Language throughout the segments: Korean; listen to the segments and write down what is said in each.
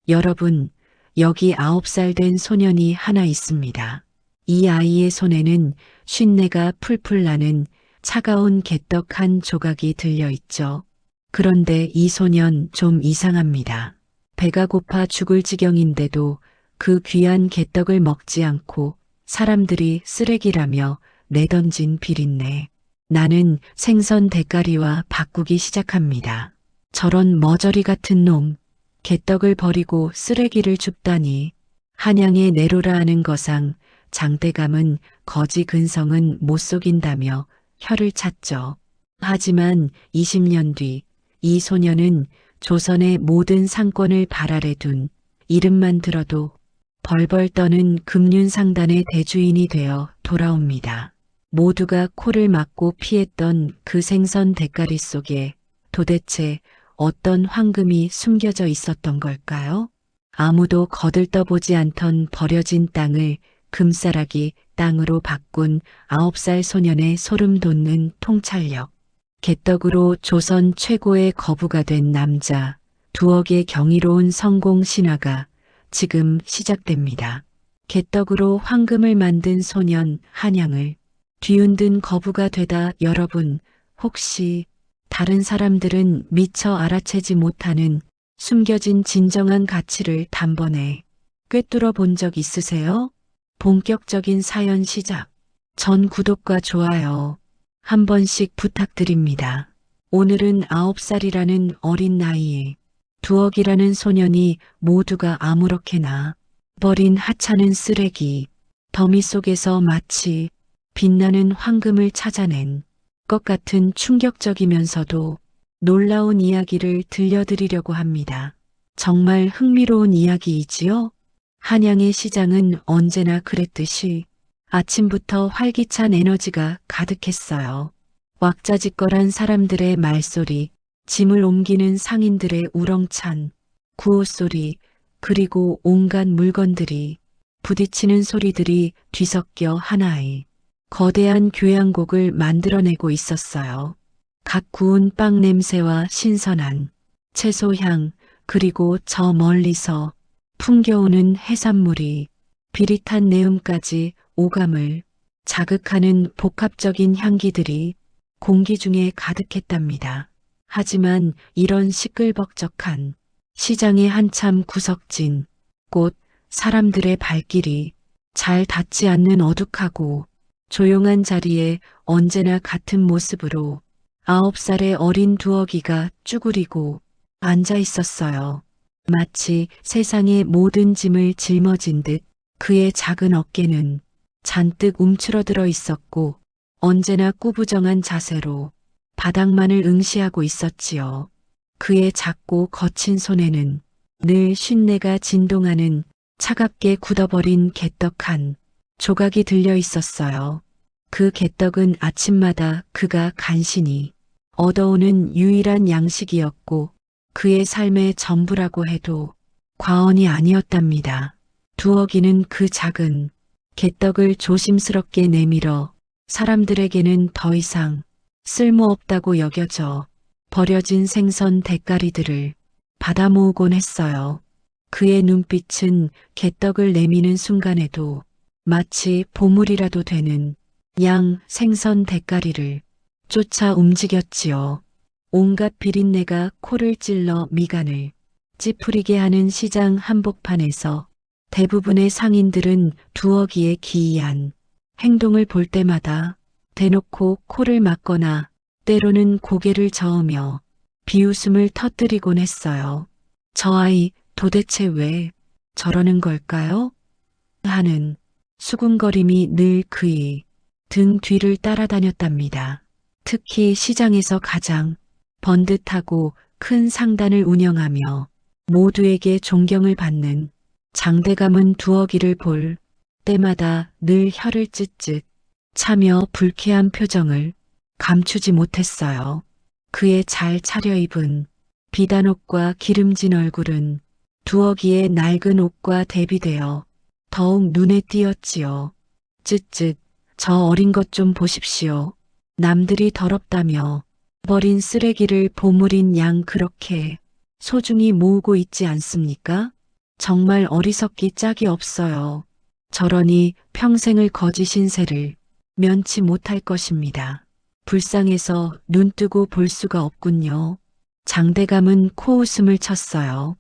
여러분, 여기 9살 된 소년이 하나 있습니다. 이 아이의 손에는 쉰내가 풀풀 나는 차가운 개떡 한 조각이 들려있죠. 그런데 이 소년 좀 이상합니다. 배가 고파 죽을 지경인데도 그 귀한 개떡을 먹지 않고 사람들이 쓰레기라며 내던진 비린내. 나는 생선 대가리와 바꾸기 시작합니다. 저런 머저리 같은 놈, 개떡을 버리고 쓰레기를 줍다니. 한양의 내로라 하는 거상 장대감은 거지 근성은 못 속인다며 혀를 찼죠. 하지만 20년 뒤 이 소녀는 조선의 모든 상권을 발 아래 둔 이름만 들어도 벌벌 떠는 금륜상단의 대주인이 되어 돌아옵니다. 모두가 코를 막고 피했던 그 생선 대가리 속에 도대체 어떤 황금이 숨겨져 있었던 걸까요? 아무도 거들떠보지 않던 버려진 땅을 금싸라기 땅으로 바꾼 9살 소년의 소름 돋는 통찰력. 개떡으로 조선 최고의 거부가 된 남자, 두억의 경이로운 성공 신화가 지금 시작됩니다. 개떡으로 황금을 만든 소년 한양을 뒤흔든 거부가 되다 여러분, 혹시 다른 사람들은 미처 알아채지 못하는 숨겨진 진정한 가치를 단번에 꿰뚫어 본 적 있으세요? 본격적인 사연 시작. 전 구독과 좋아요 한 번씩 부탁드립니다. 오늘은 9살이라는 어린 나이에 두억이라는 소년이 모두가 아무렇게나 버린 하찮은 쓰레기, 더미 속에서 마치 빛나는 황금을 찾아낸 것 같은 충격적이면서도 놀라운 이야기를 들려드리려고 합니다. 정말 흥미로운 이야기이지요? 한양의 시장은 언제나 그랬듯이 아침부터 활기찬 에너지가 가득했어요. 왁자지껄한 사람들의 말소리, 짐을 옮기는 상인들의 우렁찬 구호 소리, 그리고 온갖 물건들이 부딪히는 소리들이 뒤섞여 하나의 거대한 교향곡을 만들어내고 있었어요. 각 구운 빵 냄새와 신선한 채소 향, 그리고 저 멀리서 풍겨오는 해산물이 비릿한 내음까지 오감을 자극하는 복합적인 향기들이 공기 중에 가득했답니다. 하지만 이런 시끌벅적한 시장의 한참 구석진 곳, 사람들의 발길이 잘 닿지 않는 어둑하고 조용한 자리에 언제나 같은 모습으로 9살의 어린 두억이가 쭈그리고 앉아 있었어요. 마치 세상의 모든 짐을 짊어진 듯 그의 작은 어깨는 잔뜩 움츠러들어 있었고 언제나 꾸부정한 자세로 바닥만을 응시하고 있었지요. 그의 작고 거친 손에는 늘 쉰내가 진동하는 차갑게 굳어버린 개떡 한 조각이 들려 있었어요. 그 개떡은 아침마다 그가 간신히 얻어오는 유일한 양식이었고 그의 삶의 전부라고 해도 과언이 아니었답니다. 두억이는 그 작은 개떡을 조심스럽게 내밀어 사람들에게는 더 이상 쓸모없다고 여겨져 버려진 생선 대가리들을 받아 모으곤 했어요. 그의 눈빛은 개떡을 내미는 순간에도 마치 보물이라도 되는 양 생선 대가리를 쫓아 움직였지요. 온갖 비린내가 코를 찔러 미간을 찌푸리게 하는 시장 한복판에서 대부분의 상인들은 두억이의 기이한 행동을 볼 때마다 대놓고 코를 막거나 때로는 고개를 저으며 비웃음을 터뜨리곤 했어요. 저 아이 도대체 왜 저러는 걸까요? 하는 수군거림이 늘 그의 등 뒤를 따라다녔답니다. 특히 시장에서 가장 번듯하고 큰 상단을 운영하며 모두에게 존경을 받는 장대감은 두억이를 볼 때마다 늘 혀를 찢찢 차며 불쾌한 표정을 감추지 못했어요. 그의 잘 차려입은 비단 옷과 기름진 얼굴은 두억이의 낡은 옷과 대비되어 더욱 눈에 띄었지요. 쯧쯧, 저 어린 것 좀 보십시오. 남들이 더럽다며 버린 쓰레기를 보물인 양 그렇게 소중히 모으고 있지 않습니까? 정말 어리석기 짝이 없어요. 저러니 평생을 거짓 신세를 면치 못할 것입니다. 불쌍해서 눈 뜨고 볼 수가 없군요. 장대감은 코웃음을 쳤어요.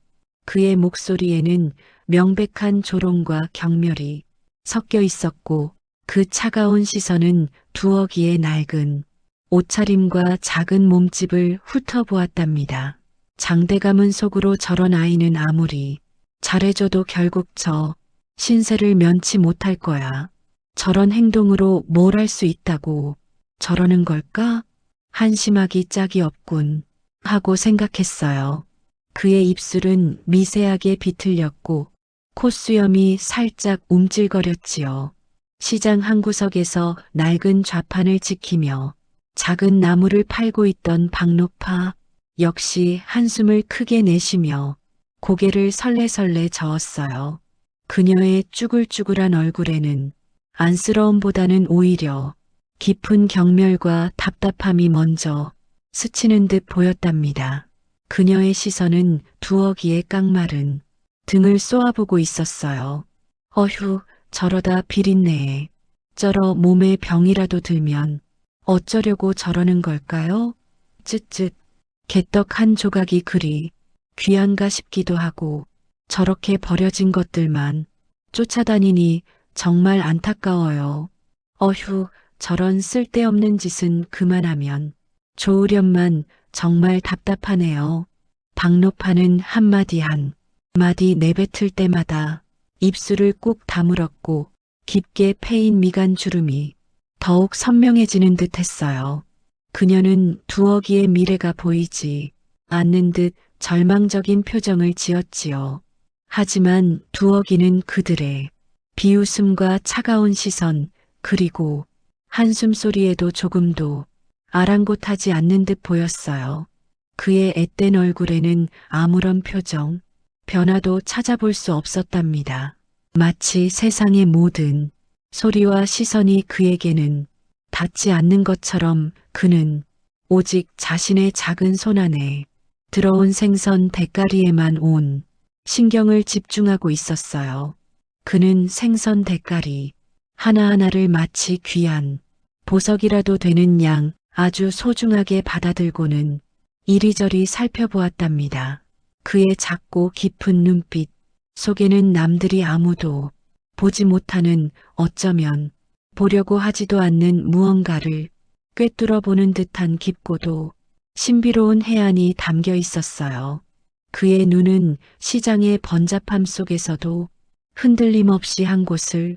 그의 목소리에는 명백한 조롱과 경멸이 섞여 있었고 그 차가운 시선은 두어기의 낡은 옷차림과 작은 몸집을 훑어보았답니다. 장대감은 속으로 저런 아이는 아무리 잘해줘도 결국 저 신세를 면치 못할 거야. 저런 행동으로 뭘 할 수 있다고 저러는 걸까? 한심하기 짝이 없군 하고 생각했어요. 그의 입술은 미세하게 비틀렸고 콧수염이 살짝 움찔거렸지요. 시장 한 구석에서 낡은 좌판을 지키며 작은 나무를 팔고 있던 박노파 역시 한숨을 크게 내쉬며 고개를 설레설레 저었어요. 그녀의 쭈글쭈글한 얼굴에는 안쓰러움보다는 오히려 깊은 경멸과 답답함이 먼저 스치는 듯 보였답니다. 그녀의 시선은 두어기의 깡마른 등을 쏘아보고 있었어요. 어휴, 저러다 비린내에 쩔어 몸에 병이라도 들면 어쩌려고 저러는 걸까요? 쯧쯧, 개떡 한 조각이 그리 귀한가 싶기도 하고 저렇게 버려진 것들만 쫓아다니니 정말 안타까워요. 어휴, 저런 쓸데없는 짓은 그만하면 좋으련만 정말 답답하네요. 박노파는 한마디 한마디 내뱉을 때마다 입술을 꾹 다물었고 깊게 패인 미간 주름이 더욱 선명해지는 듯 했어요. 그녀는 두어기의 미래가 보이지 않는 듯 절망적인 표정을 지었지요. 하지만 두어기는 그들의 비웃음과 차가운 시선 그리고 한숨 소리에도 조금도 아랑곳하지 않는 듯 보였어요. 그의 앳된 얼굴에는 아무런 표정, 변화도 찾아볼 수 없었답니다. 마치 세상의 모든 소리와 시선이 그에게는 닿지 않는 것처럼 그는 오직 자신의 작은 손 안에 들어온 생선 대가리에만 온 신경을 집중하고 있었어요. 그는 생선 대가리 하나하나를 마치 귀한 보석이라도 되는 양 아주 소중하게 받아들고는 이리저리 살펴보았답니다. 그의 작고 깊은 눈빛 속에는 남들이 아무도 보지 못하는 어쩌면 보려고 하지도 않는 무언가를 꿰뚫어 보는 듯한 깊고도 신비로운 해안이 담겨 있었어요. 그의 눈은 시장의 번잡함 속에서도 흔들림 없이 한 곳을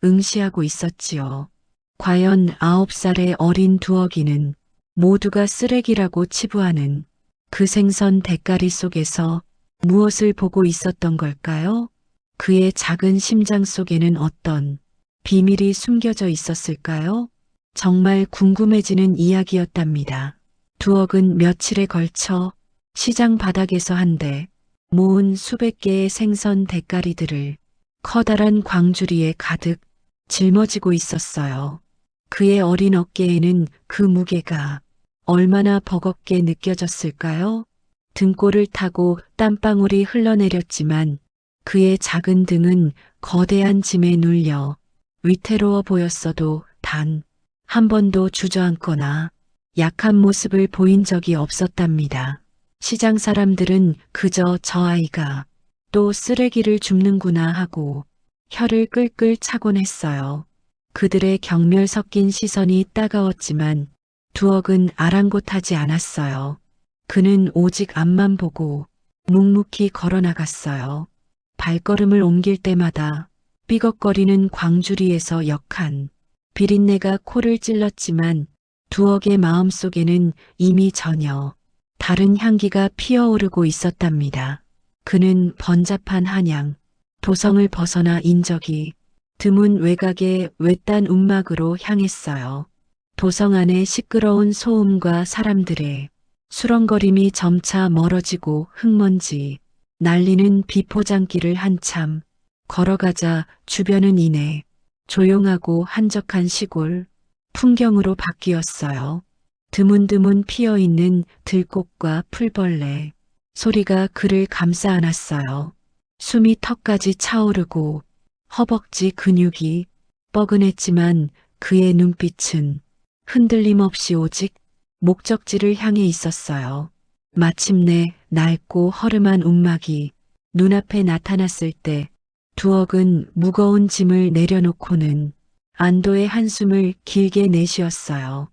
응시하고 있었지요. 과연 9살의 어린 두어기는 모두가 쓰레기라고 치부하는 그 생선 대가리 속에서 무엇을 보고 있었던 걸까요? 그의 작은 심장 속에는 어떤 비밀이 숨겨져 있었을까요? 정말 궁금해지는 이야기였답니다. 두억은 며칠에 걸쳐 시장 바닥에서 한데 모은 수백 개의 생선 대가리들을 커다란 광주리에 가득 짊어지고 있었어요. 그의 어린 어깨에는 그 무게가 얼마나 버겁게 느껴졌을까요? 등골을 타고 땀방울이 흘러내렸지만 그의 작은 등은 거대한 짐에 눌려 위태로워 보였어도 단 한 번도 주저앉거나 약한 모습을 보인 적이 없었답니다. 시장 사람들은 그저 저 아이가 또 쓰레기를 줍는구나 하고 혀를 끌끌 차곤 했어요. 그들의 경멸 섞인 시선이 따가웠지만 두억은 아랑곳하지 않았어요. 그는 오직 앞만 보고 묵묵히 걸어나갔어요. 발걸음을 옮길 때마다 삐걱거리는 광주리에서 역한 비린내가 코를 찔렀지만 두억의 마음속에는 이미 전혀 다른 향기가 피어오르고 있었답니다. 그는 번잡한 한양, 도성을 벗어나 인적이 드문 외곽의 외딴 움막으로 향했어요. 도성 안의 시끄러운 소음과 사람들의 수렁거림이 점차 멀어지고 흙먼지 날리는 비포장길을 한참 걸어가자 주변은 이내 조용하고 한적한 시골 풍경으로 바뀌었어요. 드문드문 피어있는 들꽃과 풀벌레 소리가 그를 감싸 안았어요. 숨이 턱까지 차오르고 허벅지 근육이 뻐근했지만 그의 눈빛은 흔들림 없이 오직 목적지를 향해 있었어요. 마침내 낡고 허름한 움막이 눈앞에 나타났을 때 두억은 무거운 짐을 내려놓고는 안도의 한숨을 길게 내쉬었어요.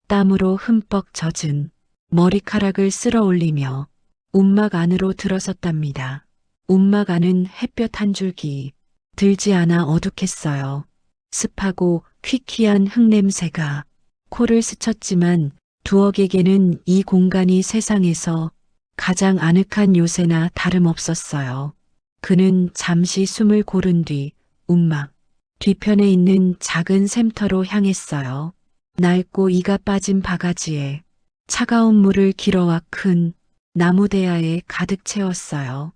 땀으로 흠뻑 젖은 머리카락을 쓸어 올리며 움막 안으로 들어섰답니다. 움막 안은 햇볕 한 줄기 들지 않아 어둑했어요. 습하고 퀴퀴한 흙냄새가 코를 스쳤지만 두억에게는 이 공간이 세상에서 가장 아늑한 요새나 다름없었어요. 그는 잠시 숨을 고른 뒤 움막 뒤편에 있는 작은 샘터로 향했어요. 낡고 이가 빠진 바가지에 차가운 물을 길어와 큰 나무 대야에 가득 채웠어요.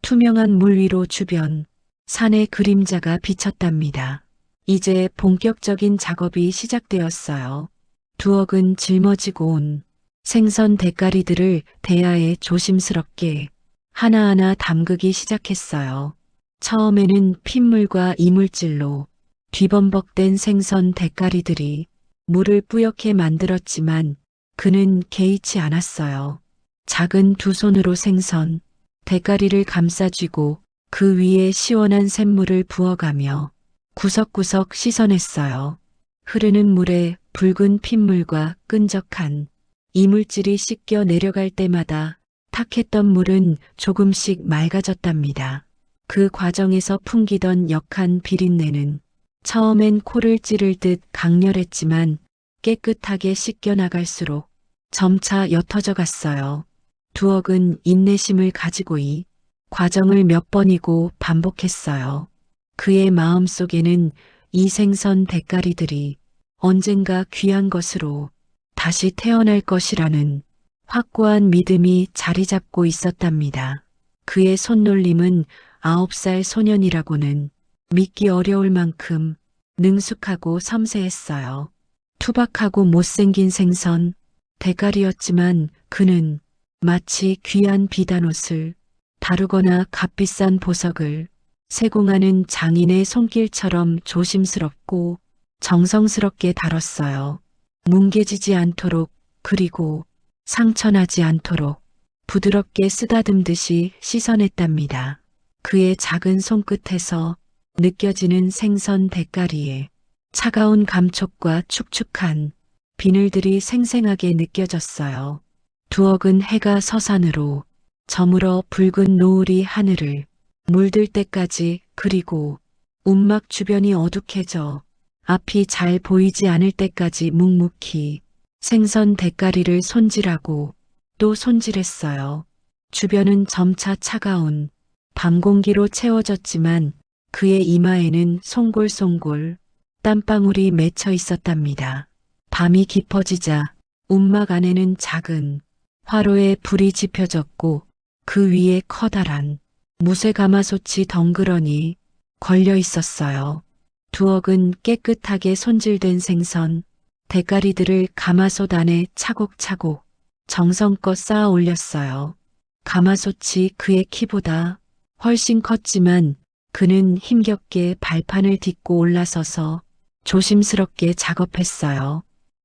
투명한 물 위로 주변 산의 그림자가 비쳤답니다. 이제 본격적인 작업이 시작되었어요. 두억은 짊어지고 온 생선 대가리들을 대야에 조심스럽게 하나하나 담그기 시작했어요. 처음에는 핏물과 이물질로 뒤범벅된 생선 대가리들이 물을 뿌옇게 만들었지만 그는 개의치 않았어요. 작은 두 손으로 생선 대가리를 감싸쥐고 그 위에 시원한 샘물을 부어가며 구석구석 씻어냈어요. 흐르는 물에 붉은 핏물과 끈적한 이물질이 씻겨 내려갈 때마다 탁했던 물은 조금씩 맑아졌답니다. 그 과정에서 풍기던 역한 비린내는 처음엔 코를 찌를 듯 강렬했지만 깨끗하게 씻겨 나갈수록 점차 옅어져 갔어요. 두억은 인내심을 가지고 이 과정을 몇 번이고 반복했어요. 그의 마음 속에는 이 생선 대가리들이 언젠가 귀한 것으로 다시 태어날 것이라는 확고한 믿음이 자리 잡고 있었답니다. 그의 손놀림은 9살 소년이라고는 믿기 어려울 만큼 능숙하고 섬세했어요. 투박하고 못생긴 생선 대가리였지만 그는 마치 귀한 비단옷을 다루거나 값비싼 보석을 세공하는 장인의 손길처럼 조심스럽고 정성스럽게 다뤘어요. 뭉개지지 않도록 그리고 상처나지 않도록 부드럽게 쓰다듬듯이 씻어냈답니다. 그의 작은 손끝에서 느껴지는 생선 대가리에 차가운 감촉과 축축한 비늘들이 생생하게 느껴졌어요. 두억은 해가 서산으로 저물어 붉은 노을이 하늘을 물들 때까지 그리고 움막 주변이 어둑해져 앞이 잘 보이지 않을 때까지 묵묵히 생선 대가리를 손질하고 또 손질했어요. 주변은 점차 차가운 밤 공기로 채워졌지만 그의 이마에는 송골송골 땀방울이 맺혀 있었답니다. 밤이 깊어지자 움막 안에는 작은 화로에 불이 지펴졌고 그 위에 커다란 무쇠가마솥이 덩그러니 걸려 있었어요. 두억은 깨끗하게 손질된 생선 대가리들을 가마솥 안에 차곡차곡 정성껏 쌓아 올렸어요. 가마솥이 그의 키보다 훨씬 컸지만 그는 힘겹게 발판을 딛고 올라서서 조심스럽게 작업했어요.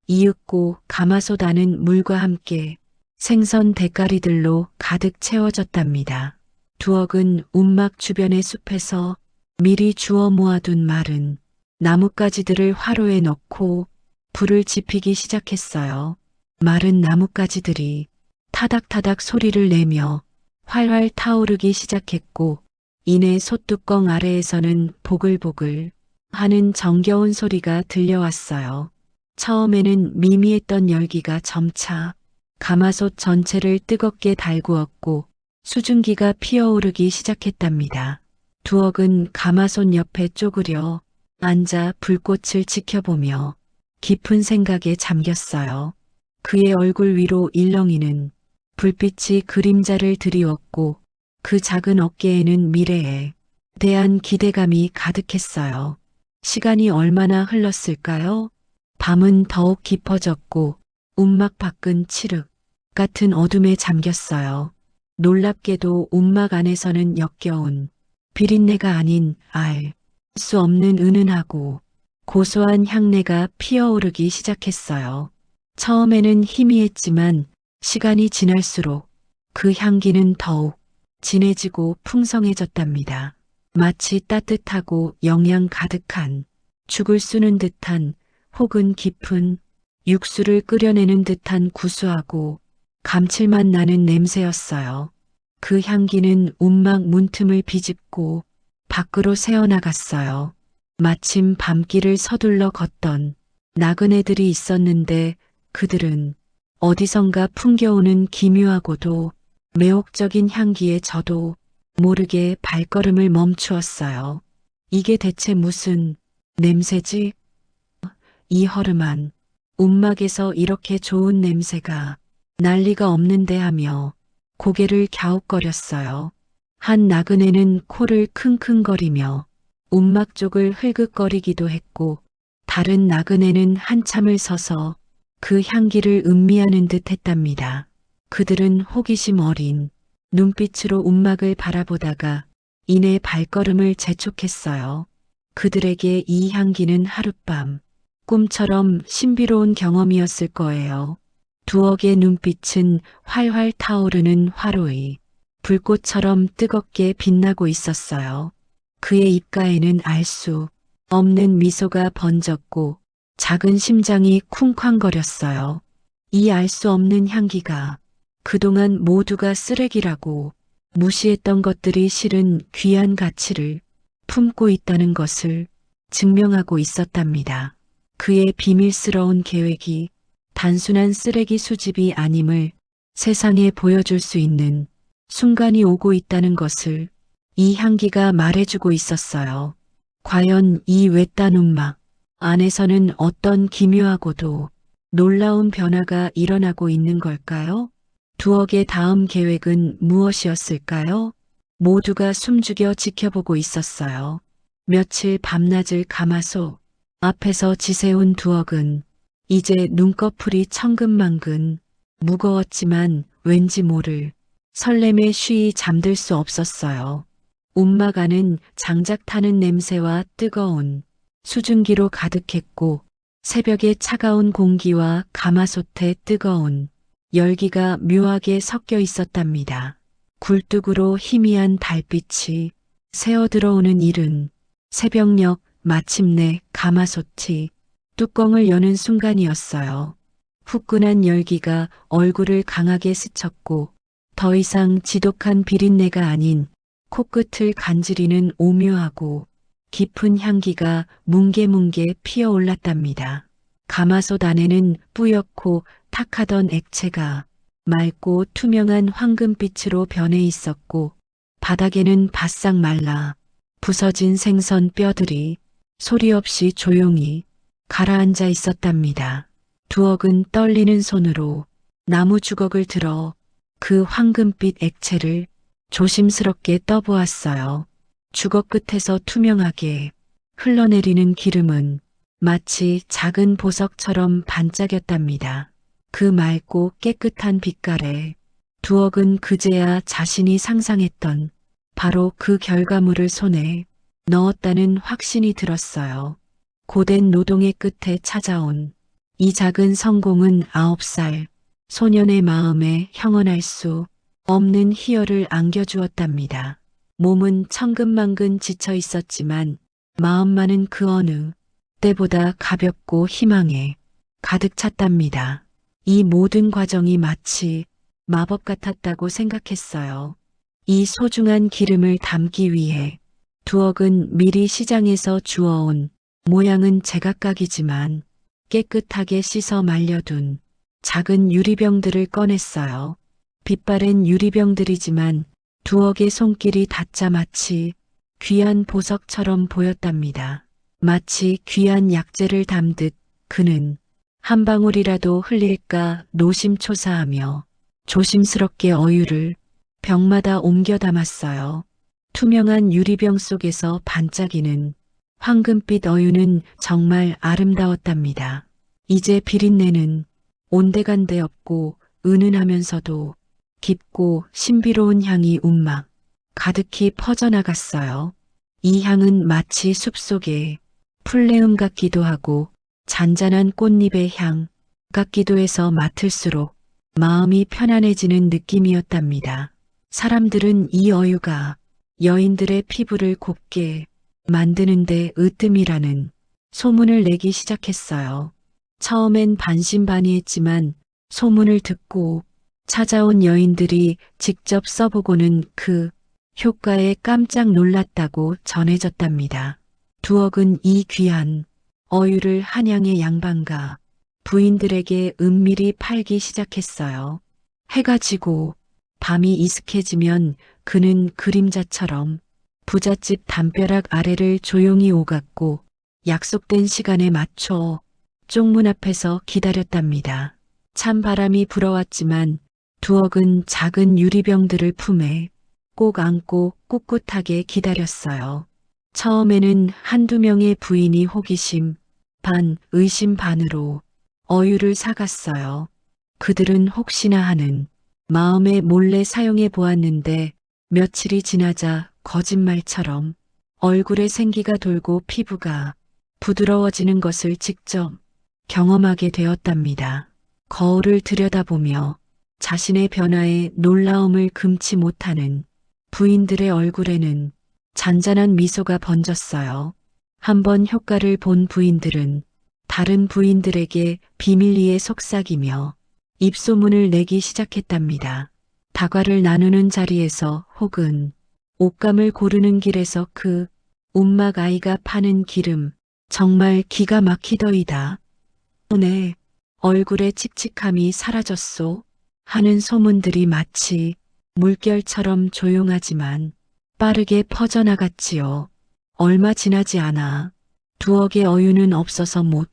이윽고 가마솥 안은 물과 함께 생선 대가리들로 가득 채워졌답니다. 두억은 움막 주변의 숲에서 미리 주워 모아둔 마른 나뭇가지들을 화로에 넣고 불을 지피기 시작했어요. 마른 나뭇가지들이 타닥타닥 소리를 내며 활활 타오르기 시작했고 이내 솥뚜껑 아래에서는 보글보글 하는 정겨운 소리가 들려왔어요. 처음에는 미미했던 열기가 점차 가마솥 전체를 뜨겁게 달구었고 수증기가 피어오르기 시작했답니다. 두억은 가마솥 옆에 쪼그려 앉아 불꽃을 지켜보며 깊은 생각에 잠겼어요. 그의 얼굴 위로 일렁이는 불빛이 그림자를 드리웠고 그 작은 어깨에는 미래에 대한 기대감이 가득했어요. 시간이 얼마나 흘렀을까요? 밤은 더욱 깊어졌고 움막 밖은 칠흑 같은 어둠에 잠겼어요. 놀랍게도 움막 안에서는 역겨운 비린내가 아닌 알 수 없는 은은하고 고소한 향내가 피어오르기 시작했어요. 처음에는 희미했지만 시간이 지날수록 그 향기는 더욱 진해지고 풍성해졌답니다. 마치 따뜻하고 영양 가득한 죽을 쑤는 듯한 혹은 깊은 육수를 끓여내는 듯한 구수하고 감칠맛 나는 냄새였어요. 그 향기는 움막 문틈을 비집고 밖으로 새어나갔어요. 마침 밤길을 서둘러 걷던 나그네들이 있었는데 그들은 어디선가 풍겨오는 기묘하고도 매혹적인 향기에 저도 모르게 발걸음을 멈추었어요. 이게 대체 무슨 냄새지? 이 허름한 움막에서 이렇게 좋은 냄새가 날 리가 없는데 하며 고개를 갸웃거렸어요. 한 나그네는 코를 킁킁거리며 움막 쪽을 흘긋거리기도 했고 다른 나그네는 한참을 서서 그 향기를 음미하는 듯 했답니다. 그들은 호기심 어린 눈빛으로 움막을 바라보다가 이내 발걸음을 재촉했어요. 그들에게 이 향기는 하룻밤 꿈처럼 신비로운 경험이었을 거예요. 두억의 눈빛은 활활 타오르는 화로의 불꽃처럼 뜨겁게 빛나고 있었어요. 그의 입가에는 알 수 없는 미소가 번졌고 작은 심장이 쿵쾅거렸어요. 이 알 수 없는 향기가 그동안 모두가 쓰레기라고 무시했던 것들이 실은 귀한 가치를 품고 있다는 것을 증명하고 있었답니다. 그의 비밀스러운 계획이 단순한 쓰레기 수집이 아님을 세상에 보여줄 수 있는 순간이 오고 있다는 것을 이 향기가 말해주고 있었어요. 과연 이 외딴 움막 안에서는 어떤 기묘하고도 놀라운 변화가 일어나고 있는 걸까요? 두억의 다음 계획은 무엇이었을까요? 모두가 숨죽여 지켜보고 있었어요. 며칠 밤낮을 감아서 앞에서 지새운 두억은 이제 눈꺼풀이 천근만근 무거웠지만 왠지 모를 설렘에 쉬이 잠들 수 없었어요. 움막 안은 장작 타는 냄새와 뜨거운 수증기로 가득했고 새벽의 차가운 공기와 가마솥의 뜨거운 열기가 묘하게 섞여 있었답니다. 굴뚝으로 희미한 달빛이 새어 들어오는 이른 새벽녘 마침내 가마솥이 뚜껑을 여는 순간이었어요. 후끈한 열기가 얼굴을 강하게 스쳤고 더 이상 지독한 비린내가 아닌 코끝을 간지리는 오묘하고 깊은 향기가 뭉게뭉게 피어올랐답니다. 가마솥 안에는 뿌옇고 탁하던 액체가 맑고 투명한 황금빛으로 변해 있었고 바닥에는 바싹 말라 부서진 생선 뼈들이 소리 없이 조용히 가라앉아 있었답니다. 두억은 떨리는 손으로 나무 주걱을 들어 그 황금빛 액체를 조심스럽게 떠보았어요. 주걱 끝에서 투명하게 흘러내리는 기름은 마치 작은 보석처럼 반짝였답니다. 그 맑고 깨끗한 빛깔에 두억은 그제야 자신이 상상했던 바로 그 결과물을 손에 넣었다는 확신이 들었어요. 고된 노동의 끝에 찾아온 이 작은 성공은 9살 소년의 마음에 형언할 수 없는 희열을 안겨주었답니다. 몸은 천근만근 지쳐 있었지만 마음만은 그 어느 때보다 가볍고 희망에 가득 찼답니다. 이 모든 과정이 마치 마법 같았다고 생각했어요. 이 소중한 기름을 담기 위해 두억은 미리 시장에서 주워온 모양은 제각각이지만 깨끗하게 씻어 말려둔 작은 유리병들을 꺼냈어요. 빛바랜 유리병들이지만 두억의 손길이 닿자 마치 귀한 보석처럼 보였답니다. 마치 귀한 약재를 담듯 그는 한 방울이라도 흘릴까 노심초사하며 조심스럽게 어유를 병마다 옮겨 담았어요. 투명한 유리병 속에서 반짝이는 황금빛 어유는 정말 아름다웠답니다. 이제 비린내는 온데간데 없고 은은하면서도 깊고 신비로운 향이 움막 가득히 퍼져나갔어요. 이 향은 마치 숲속의 풀내음 같기도 하고 잔잔한 꽃잎의 향 같기도 해서 맡을수록 마음이 편안해지는 느낌이었답니다. 사람들은 이 어유가 여인들의 피부를 곱게 만드는데 으뜸이라는 소문을 내기 시작했어요. 처음엔 반신반의했지만 소문을 듣고 찾아온 여인들이 직접 써보고는 그 효과에 깜짝 놀랐다고 전해졌답니다. 두억은 이 귀한 어유를 한양의 양반가 부인들에게 은밀히 팔기 시작했어요. 해가 지고 밤이 이슥해지면 그는 그림자처럼 부잣집 담벼락 아래를 조용히 오갔고 약속된 시간에 맞춰 쪽문 앞에서 기다렸답니다. 찬 바람이 불어왔지만 두억은 작은 유리병들을 품에 꼭 안고 꿋꿋하게 기다렸어요. 처음에는 한두 명의 부인이 호기심 반 의심 반으로 어유를 사갔어요. 그들은 혹시나 하는 마음에 몰래 사용해 보았는데 며칠이 지나자 거짓말처럼 얼굴에 생기가 돌고 피부가 부드러워지는 것을 직접 경험하게 되었답니다. 거울을 들여다보며 자신의 변화에 놀라움을 금치 못하는 부인들의 얼굴에는 잔잔한 미소가 번졌어요. 한번 효과를 본 부인들은 다른 부인들에게 비밀리에 속삭이며 입소문을 내기 시작했답니다. 다과를 나누는 자리에서 혹은 옷감을 고르는 길에서 그 움막 아이가 파는 기름 정말 기가 막히더이다. 내 얼굴의 칙칙함이 사라졌소 하는 소문들이 마치 물결처럼 조용하지만 빠르게 퍼져나갔지요. 얼마 지나지 않아 두억의 어유는 없어서 못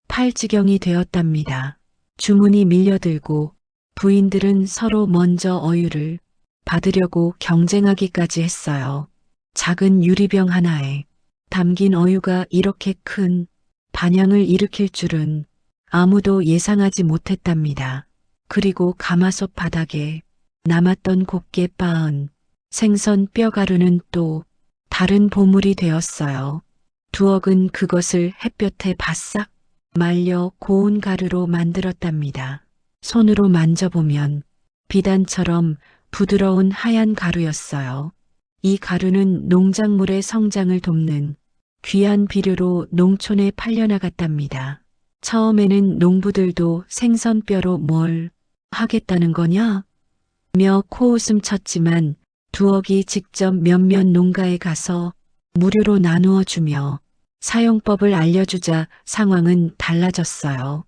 팔 지경이 되었답니다. 주문이 밀려들고 부인들은 서로 먼저 어유를 받으려고 경쟁하기까지 했어요. 작은 유리병 하나에 담긴 어유가 이렇게 큰 반향을 일으킬 줄은 아무도 예상하지 못했답니다. 그리고 가마솥 바닥에 남았던 곱게 빻은 생선 뼈가루는 또 다른 보물이 되었어요. 두억은 그것을 햇볕에 바싹 말려 고운 가루로 만들었답니다. 손으로 만져보면 비단처럼 부드러운 하얀 가루였어요. 이 가루는 농작물의 성장을 돕는 귀한 비료로 농촌에 팔려나갔답니다. 처음에는 농부들도 생선뼈로 뭘 하겠다는 거냐? 며 코웃음 쳤지만 두억이 직접 몇몇 농가에 가서 무료로 나누어 주며 사용법을 알려주자 상황은 달라졌어요.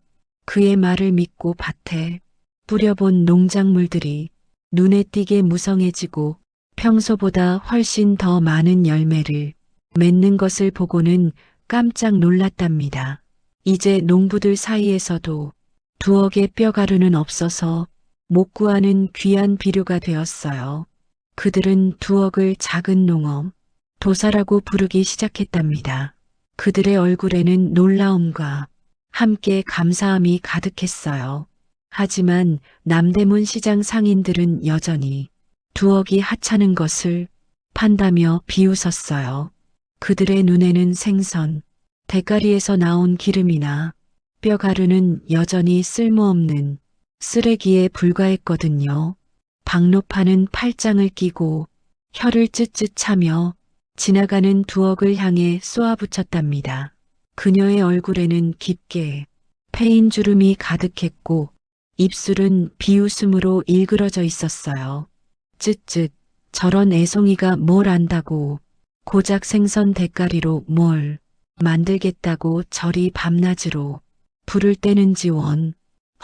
그의 말을 믿고 밭에 뿌려본 농작물들이 눈에 띄게 무성해지고 평소보다 훨씬 더 많은 열매를 맺는 것을 보고는 깜짝 놀랐답니다. 이제 농부들 사이에서도 두억의 뼈가루는 없어서 못 구하는 귀한 비료가 되었어요. 그들은 두억을 작은 농업, 도사라고 부르기 시작했답니다. 그들의 얼굴에는 놀라움과 함께 감사함이 가득했어요. 하지만 남대문 시장 상인들은 여전히 두억이 하찮은 것을 판다며 비웃었어요. 그들의 눈에는 생선, 대가리에서 나온 기름이나 뼈가루는 여전히 쓸모없는 쓰레기에 불과했거든요. 박노파는 팔짱을 끼고 혀를 쯧쯧 차며 지나가는 두억을 향해 쏘아붙였답니다. 그녀의 얼굴에는 깊게 패인 주름이 가득했고 입술은 비웃음으로 일그러져 있었어요. 쯧쯧, 저런 애송이가 뭘 안다고 고작 생선 대가리로 뭘 만들겠다고 저리 밤낮으로 불을 떼는지 원.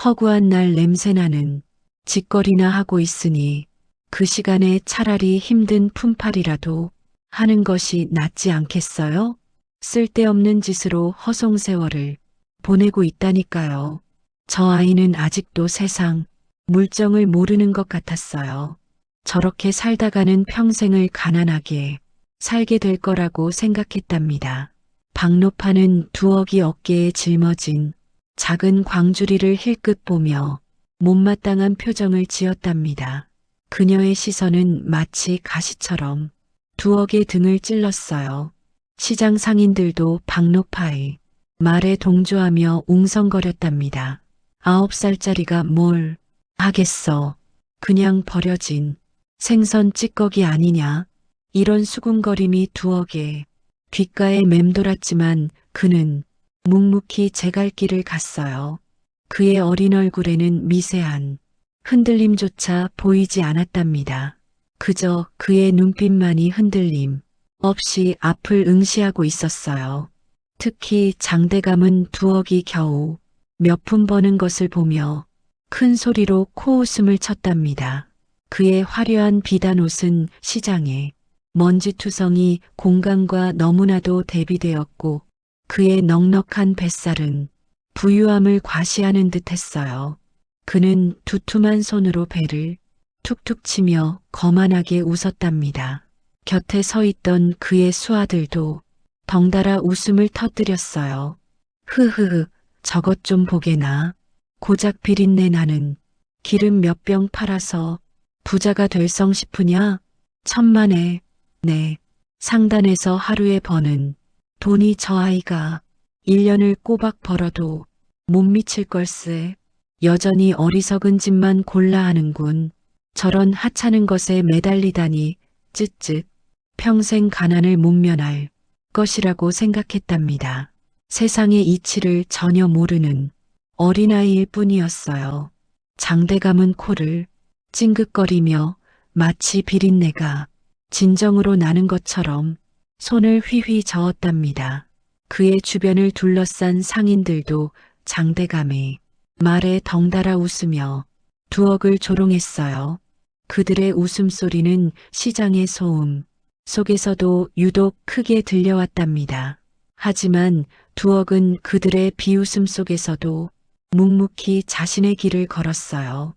허구한 날 냄새나는 짓거리나 하고 있으니 그 시간에 차라리 힘든 품팔이라도 하는 것이 낫지 않겠어요? 쓸데없는 짓으로 허송세월을 보내고 있다니까요. 저 아이는 아직도 세상 물정을 모르는 것 같았어요. 저렇게 살다가는 평생을 가난하게 살게 될 거라고 생각했답니다. 박노파는 두억이 어깨에 짊어진 작은 광주리를 힐끗 보며 못마땅한 표정을 지었답니다. 그녀의 시선은 마치 가시처럼 두억의 등을 찔렀어요. 시장 상인들도 박노파의 말에 동조하며 웅성거렸답니다. 9살짜리가 뭘 하겠어. 그냥 버려진 생선 찌꺼기 아니냐. 이런 수군거림이 두억의 귓가에 맴돌았지만 그는 묵묵히 제 갈 길을 갔어요. 그의 어린 얼굴에는 미세한 흔들림조차 보이지 않았답니다. 그저 그의 눈빛만이 흔들림 없이 앞을 응시하고 있었어요. 특히 장대감은 두억이 겨우 몇 푼 버는 것을 보며 큰 소리로 코웃음을 쳤답니다. 그의 화려한 비단 옷은 시장에 먼지투성이 공간과 너무나도 대비되었고 그의 넉넉한 뱃살은 부유함을 과시하는 듯했어요. 그는 두툼한 손으로 배를 툭툭 치며 거만하게 웃었답니다. 곁에 서 있던 그의 수아들도 덩달아 웃음을 터뜨렸어요. 흐흐흐, 저것 좀 보게나. 고작 비린내 나는 기름 몇 병 팔아서 부자가 될성 싶으냐? 천만에, 네, 상단에서 하루에 버는 돈이 저 아이가 1년을 꼬박 벌어도 못 미칠 걸세. 여전히 어리석은 짓만 골라 하는군. 저런 하찮은 것에 매달리다니 쯧쯧. 평생 가난을 못 면할 것이라고 생각했답니다. 세상의 이치를 전혀 모르는 어린아이일 뿐이었어요. 장대감은 코를 찡긋거리며 마치 비린내가 진정으로 나는 것처럼 손을 휘휘 저었답니다. 그의 주변을 둘러싼 상인들도 장대감의 말에 덩달아 웃으며 두억을 조롱했어요. 그들의 웃음소리는 시장의 소음 속에서도 유독 크게 들려왔답니다. 하지만 두억은 그들의 비웃음 속에서도 묵묵히 자신의 길을 걸었어요.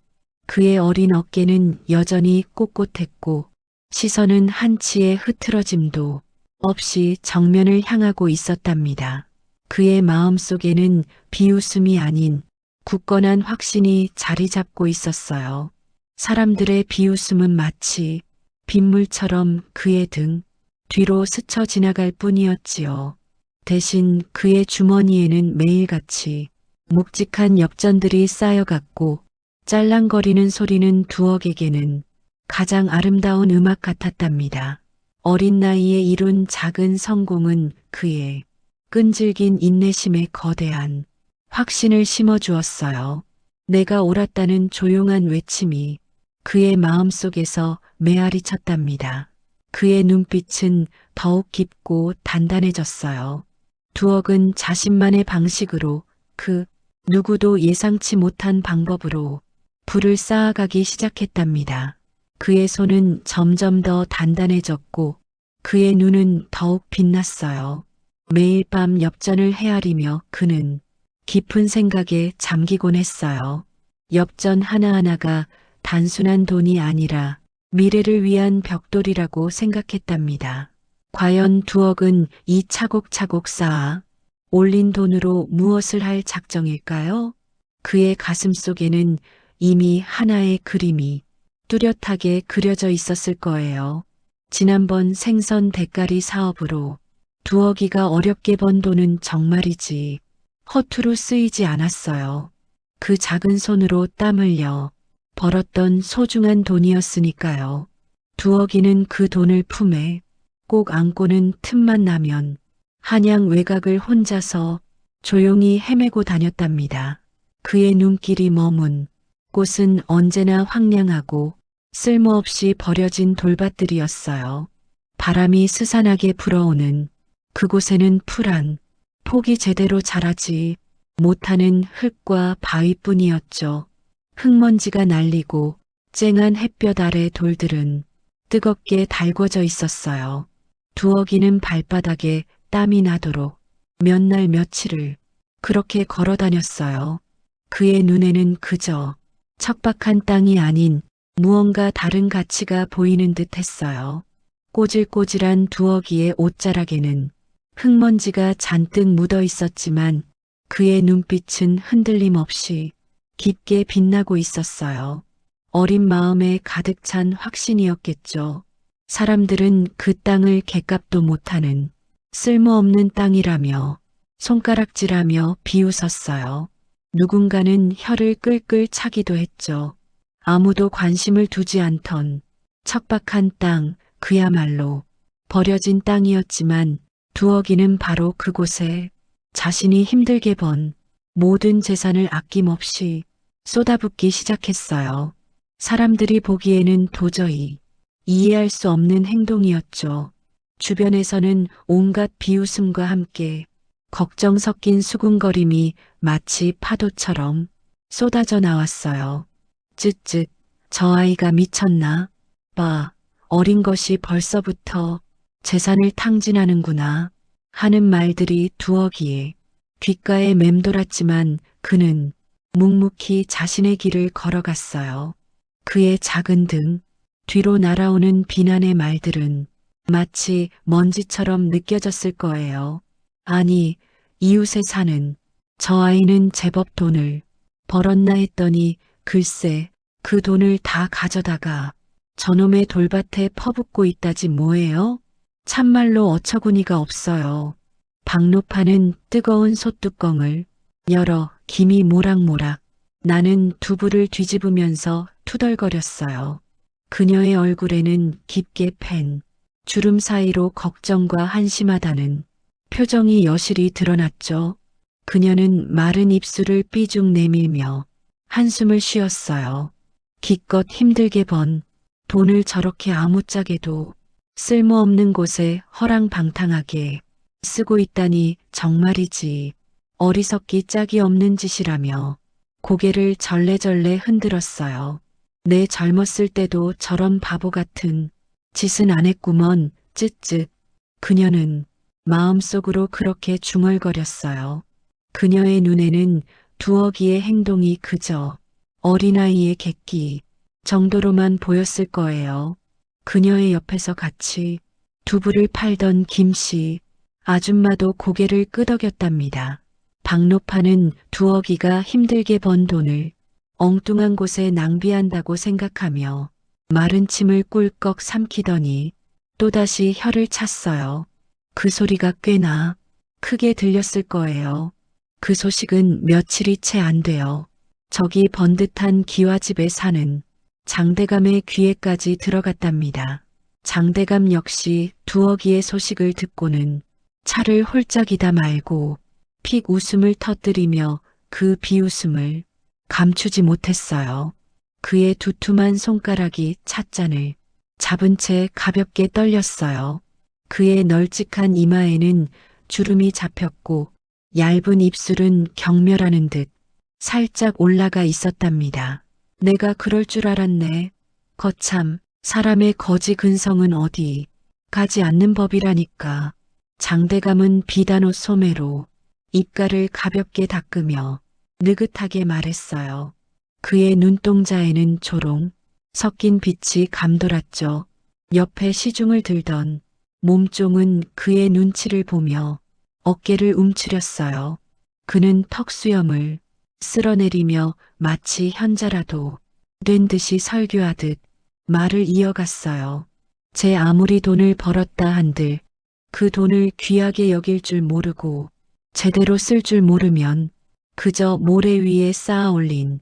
그의 어린 어깨는 여전히 꼿꼿했고 시선은 한치의 흐트러짐도 없이 정면을 향하고 있었답니다. 그의 마음 속에는 비웃음이 아닌 굳건한 확신이 자리 잡고 있었어요. 사람들의 비웃음은 마치 빗물처럼 그의 등 뒤로 스쳐 지나갈 뿐이었지요. 대신 그의 주머니에는 매일같이 묵직한 엽전들이 쌓여갔고 짤랑거리는 소리는 두억에게는 가장 아름다운 음악 같았답니다. 어린 나이에 이룬 작은 성공은 그의 끈질긴 인내심에 거대한 확신을 심어주었어요. 내가 옳았다는 조용한 외침이 그의 마음속에서 메아리 쳤답니다. 그의 눈빛은 더욱 깊고 단단해졌어요. 두억은 자신만의 방식으로 그 누구도 예상치 못한 방법으로 불을 쌓아가기 시작했답니다. 그의 손은 점점 더 단단해졌고 그의 눈은 더욱 빛났어요. 매일 밤 엽전을 헤아리며 그는 깊은 생각에 잠기곤 했어요. 엽전 하나하나가 단순한 돈이 아니라 미래를 위한 벽돌이라고 생각했답니다. 과연 두억은 이 차곡차곡 쌓아 올린 돈으로 무엇을 할 작정일까요? 그의 가슴 속에는 이미 하나의 그림이 뚜렷하게 그려져 있었을 거예요. 지난번 생선 대가리 사업으로 두억이가 어렵게 번 돈은 정말이지 허투루 쓰이지 않았어요. 그 작은 손으로 땀 흘려 벌었던 소중한 돈이었으니까요. 두억이는 그 돈을 품에 꼭 안고는 틈만 나면 한양 외곽을 혼자서 조용히 헤매고 다녔답니다. 그의 눈길이 머문 곳은 언제나 황량하고 쓸모없이 버려진 돌밭들이었어요. 바람이 스산하게 불어오는 그곳에는 풀한 폭이 제대로 자라지 못하는 흙과 바위뿐이었죠. 흙먼지가 날리고 쨍한 햇볕 아래 돌들은 뜨겁게 달궈져 있었어요. 두억이는 발바닥에 땀이 나도록 몇 날 며칠을 그렇게 걸어 다녔어요. 그의 눈에는 그저 척박한 땅이 아닌 무언가 다른 가치가 보이는 듯 했어요. 꼬질꼬질한 두억이의 옷자락에는 흙먼지가 잔뜩 묻어 있었지만 그의 눈빛은 흔들림 없이 깊게 빛나고 있었어요. 어린 마음에 가득 찬 확신이었겠죠. 사람들은 그 땅을 갯값도 못하는 쓸모없는 땅이라며 손가락질하며 비웃었어요. 누군가는 혀를 끌끌 차기도 했죠. 아무도 관심을 두지 않던 척박한 땅, 그야말로 버려진 땅이었지만 두어기는 바로 그곳에 자신이 힘들게 번 모든 재산을 아낌없이 쏟아붓기 시작했어요. 사람들이 보기에는 도저히 이해할 수 없는 행동이었죠. 주변에서는 온갖 비웃음과 함께 걱정 섞인 수군거림이 마치 파도처럼 쏟아져 나왔어요. 쯧쯧, 저 아이가 미쳤나? 봐, 어린 것이 벌써부터 재산을 탕진하는구나 하는 말들이 두어기에 귓가에 맴돌았지만 그는 묵묵히 자신의 길을 걸어갔어요. 그의 작은 등 뒤로 날아오는 비난의 말들은 마치 먼지처럼 느껴졌을 거예요. 아니, 이웃에 사는 저 아이는 제법 돈을 벌었나 했더니 글쎄 그 돈을 다 가져다가 저놈의 돌밭에 퍼붓고 있다지 뭐예요? 참말로 어처구니가 없어요. 박노파는 뜨거운 솥뚜껑을 열어 김이 모락모락 나는 두부를 뒤집으면서 투덜거렸어요. 그녀의 얼굴에는 깊게 팬 주름 사이로 걱정과 한심하다는 표정이 여실히 드러났죠. 그녀는 마른 입술을 삐죽 내밀며 한숨을 쉬었어요. 기껏 힘들게 번 돈을 저렇게 아무짝에도 쓸모없는 곳에 허랑방탕하게 쓰고 있다니 정말이지 어리석기 짝이 없는 짓이라며 고개를 절레절레 흔들었어요. 내 젊었을 때도 저런 바보 같은 짓은 안 했구먼. 쯧쯧. 그녀는 마음속으로 그렇게 중얼거렸어요. 그녀의 눈에는 두어기의 행동이 그저 어린아이의 객기 정도로만 보였을 거예요. 그녀의 옆에서 같이 두부를 팔던 김씨 아줌마도 고개를 끄덕였답니다. 박노파는 두어기가 힘들게 번 돈을 엉뚱한 곳에 낭비한다고 생각하며 마른 침을 꿀꺽 삼키더니 또다시 혀를 찼어요. 그 소리가 꽤나 크게 들렸을 거예요. 그 소식은 며칠이 채 안 돼요. 저기 번듯한 기와집에 사는 장대감의 귀에까지 들어갔답니다. 장대감 역시 두어기의 소식을 듣고는 차를 홀짝이다 말고 픽 웃음을 터뜨리며 그 비웃음을 감추지 못했어요. 그의 두툼한 손가락이 찻잔을 잡은 채 가볍게 떨렸어요. 그의 널찍한 이마에는 주름이 잡혔고 얇은 입술은 경멸하는 듯 살짝 올라가 있었답니다. 내가 그럴 줄 알았네. 거참 사람의 거지 근성은 어디 가지 않는 법이라니까. 장대감은 비단옷 소매로 입가를 가볍게 닦으며 느긋하게 말했어요. 그의 눈동자에는 조롱 섞인 빛이 감돌았죠. 옆에 시중을 들던 몸종은 그의 눈치를 보며 어깨를 움츠렸어요. 그는 턱수염을 쓸어내리며 마치 현자라도 된 듯이 설교하듯 말을 이어갔어요. 제 아무리 돈을 벌었다 한들 그 돈을 귀하게 여길 줄 모르고 제대로 쓸 줄 모르면 그저 모래 위에 쌓아 올린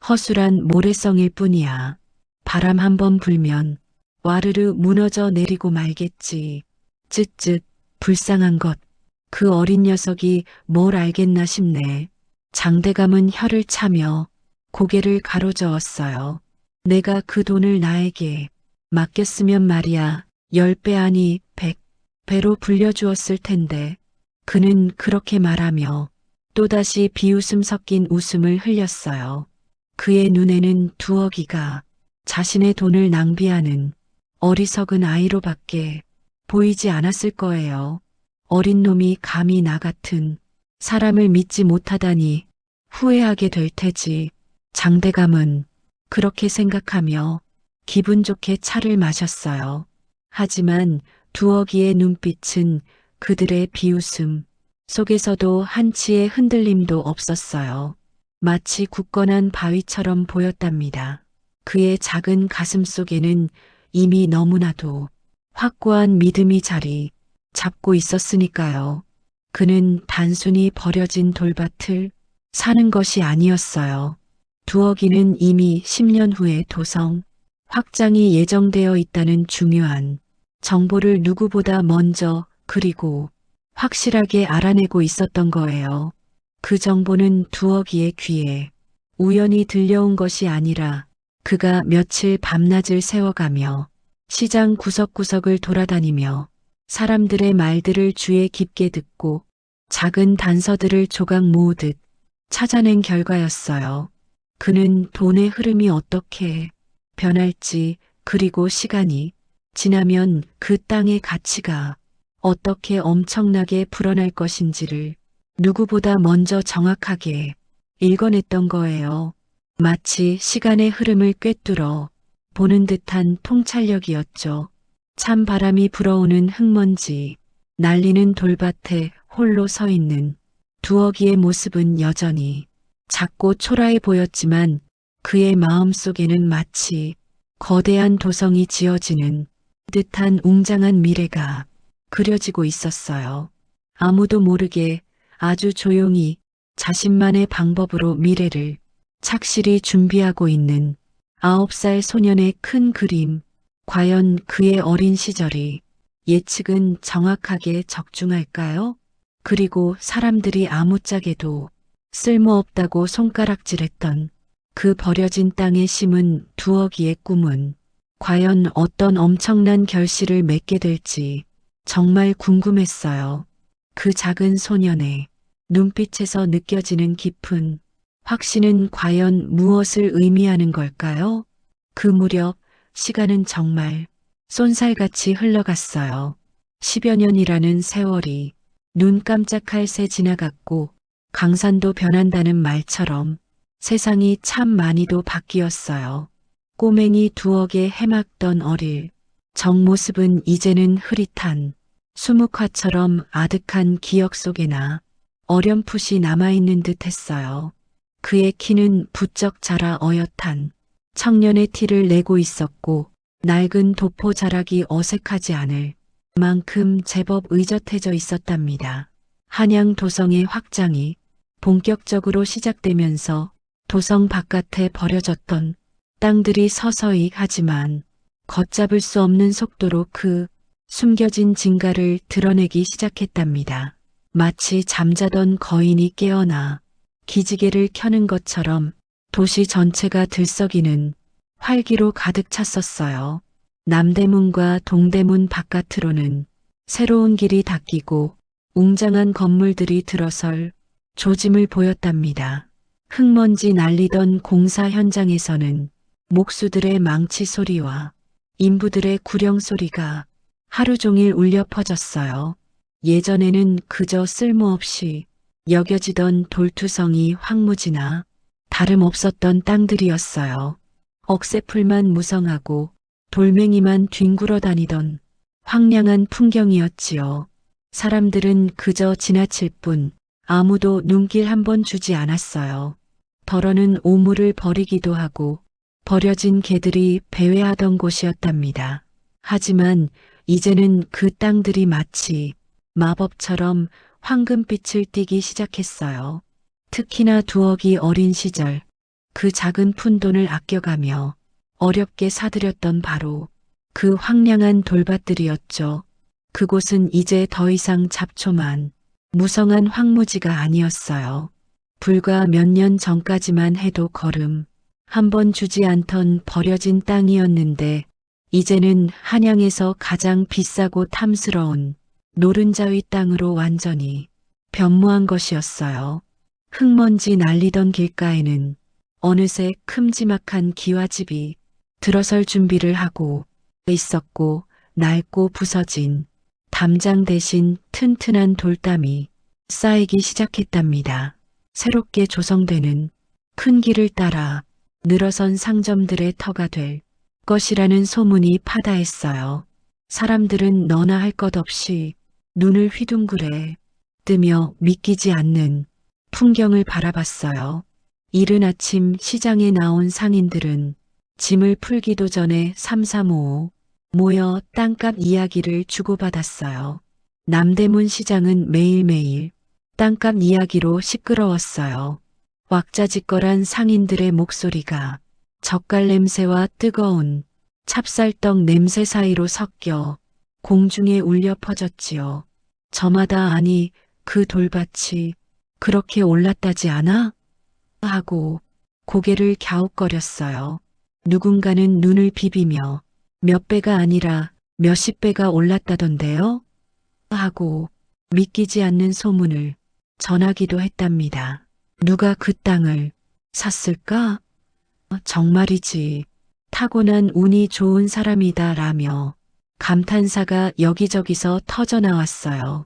허술한 모래성일 뿐이야. 바람 한번 불면 와르르 무너져 내리고 말겠지. 쯧쯧, 불쌍한 것. 그 어린 녀석이 뭘 알겠나 싶네. 장대감은 혀를 차며 고개를 가로저었어요. 내가 그 돈을 나에게 맡겼으면 말이야 10배 아니 100배로 불려주었을 텐데. 그는 그렇게 말하며 또다시 비웃음 섞인 웃음을 흘렸어요. 그의 눈에는 두어기가 자신의 돈을 낭비하는 어리석은 아이로밖에 보이지 않았을 거예요. 어린 놈이 감히 나 같은 사람을 믿지 못하다니 후회하게 될 테지. 장대감은 그렇게 생각하며 기분 좋게 차를 마셨어요. 하지만 두어기의 눈빛은 그들의 비웃음 속에서도 한치의 흔들림도 없었어요. 마치 굳건한 바위처럼 보였답니다. 그의 작은 가슴 속에는 이미 너무나도 확고한 믿음이 자리 잡고 있었으니까요. 그는 단순히 버려진 돌밭을 사는 것이 아니었어요. 두어기는 이미 10년 후에 도성 확장이 예정되어 있다는 중요한 정보를 누구보다 먼저 그리고 확실하게 알아내고 있었던 거예요. 그 정보는 두어기의 귀에 우연히 들려온 것이 아니라 그가 며칠 밤낮을 새워가며 시장 구석구석을 돌아다니며 사람들의 말들을 주의 깊게 듣고 작은 단서들을 조각 모으듯 찾아낸 결과였어요. 그는 돈의 흐름이 어떻게 변할지, 그리고 시간이 지나면 그 땅의 가치가 어떻게 엄청나게 불어날 것인지를 누구보다 먼저 정확하게 읽어냈던 거예요. 마치 시간의 흐름을 꿰뚫어 보는 듯한 통찰력이었죠. 찬 바람이 불어오는 흙먼지, 날리는 돌밭에 홀로 서 있는 두어기의 모습은 여전히 작고 초라해 보였지만 그의 마음 속에는 마치 거대한 도성이 지어지는 듯한 웅장한 미래가 그려지고 있었어요. 아무도 모르게 아주 조용히 자신만의 방법으로 미래를 착실히 준비하고 있는 9살 소년의 큰 그림. 과연 그의 어린 시절이 예측은 정확하게 적중할까요? 그리고 사람들이 아무짝에도 쓸모없다고 손가락질했던 그 버려진 땅에 심은 두어기의 꿈은 과연 어떤 엄청난 결실을 맺게 될지 정말 궁금했어요. 그 작은 소년의 눈빛에서 느껴지는 깊은 확신은 과연 무엇을 의미하는 걸까요? 그 무렵 시간은 정말 쏜살같이 흘러갔어요. 10여 년이라는 세월이 눈 깜짝할 새 지나갔고 강산도 변한다는 말처럼 세상이 참 많이도 바뀌었어요. 꼬맹이 두억에 해맑던 어릴 정 모습은 이제는 흐릿한 수묵화처럼 아득한 기억 속에나 어렴풋이 남아있는 듯 했어요. 그의 키는 부쩍 자라 어엿한 청년의 티를 내고 있었고 낡은 도포 자락이 어색하지 않을 만큼 제법 의젓해져 있었답니다. 한양 도성의 확장이 본격적으로 시작되면서 도성 바깥에 버려졌던 땅들이 서서히 하지만 걷잡을 수 없는 속도로 그 숨겨진 진가를 드러내기 시작했답니다. 마치 잠자던 거인이 깨어나 기지개를 켜는 것처럼 도시 전체가 들썩이는 활기로 가득 찼었어요. 남대문과 동대문 바깥으로는 새로운 길이 닦이고 웅장한 건물들이 들어설 조짐을 보였답니다. 흙먼지 날리던 공사 현장에서는 목수들의 망치 소리와 인부들의 구령 소리가 하루 종일 울려 퍼졌어요. 예전에는 그저 쓸모없이 여겨지던 돌투성이 황무지나 다름없었던 땅들이었어요. 억새풀만 무성하고 돌멩이만 뒹굴어 다니던 황량한 풍경이었지요. 사람들은 그저 지나칠 뿐 아무도 눈길 한 번 주지 않았어요. 덜어는 오물을 버리기도 하고 버려진 개들이 배회하던 곳이었답니다. 하지만 이제는 그 땅들이 마치 마법처럼 황금빛을 띠기 시작했어요. 특히나 두억이 어린 시절 그 작은 푼돈을 아껴가며 어렵게 사들였던 바로 그 황량한 돌밭들이었죠. 그곳은 이제 더 이상 잡초만 무성한 황무지가 아니었어요. 불과 몇 년 전까지만 해도 걸음 한 번 주지 않던 버려진 땅이었는데 이제는 한양에서 가장 비싸고 탐스러운 노른자위 땅으로 완전히 변모한 것이었어요. 흙먼지 날리던 길가에는 어느새 큼지막한 기와집이 들어설 준비를 하고 있었고 낡고 부서진 담장 대신 튼튼한 돌담이 쌓이기 시작했답니다. 새롭게 조성되는 큰 길을 따라 늘어선 상점들의 터가 될 것이라는 소문이 파다했어요. 사람들은 너나 할 것 없이 눈을 휘둥그레 뜨며 믿기지 않는 풍경을 바라봤어요. 이른 아침 시장에 나온 상인들은 짐을 풀기도 전에 삼삼오오 모여 땅값 이야기를 주고받았어요. 남대문 시장은 매일매일 땅값 이야기로 시끄러웠어요. 왁자지껄한 상인들의 목소리가 젓갈 냄새와 뜨거운 찹쌀떡 냄새 사이로 섞여 공중에 울려 퍼졌지요. 저마다 아니 그 돌밭이 그렇게 올랐다지 않아? 하고 고개를 갸웃거렸어요. 누군가는 눈을 비비며 몇 배가 아니라 몇십 배가 올랐다던데요? 하고 믿기지 않는 소문을 전하기도 했답니다. 누가 그 땅을 샀을까? 정말이지. 타고난 운이 좋은 사람이다 라며 감탄사가 여기저기서 터져나왔어요.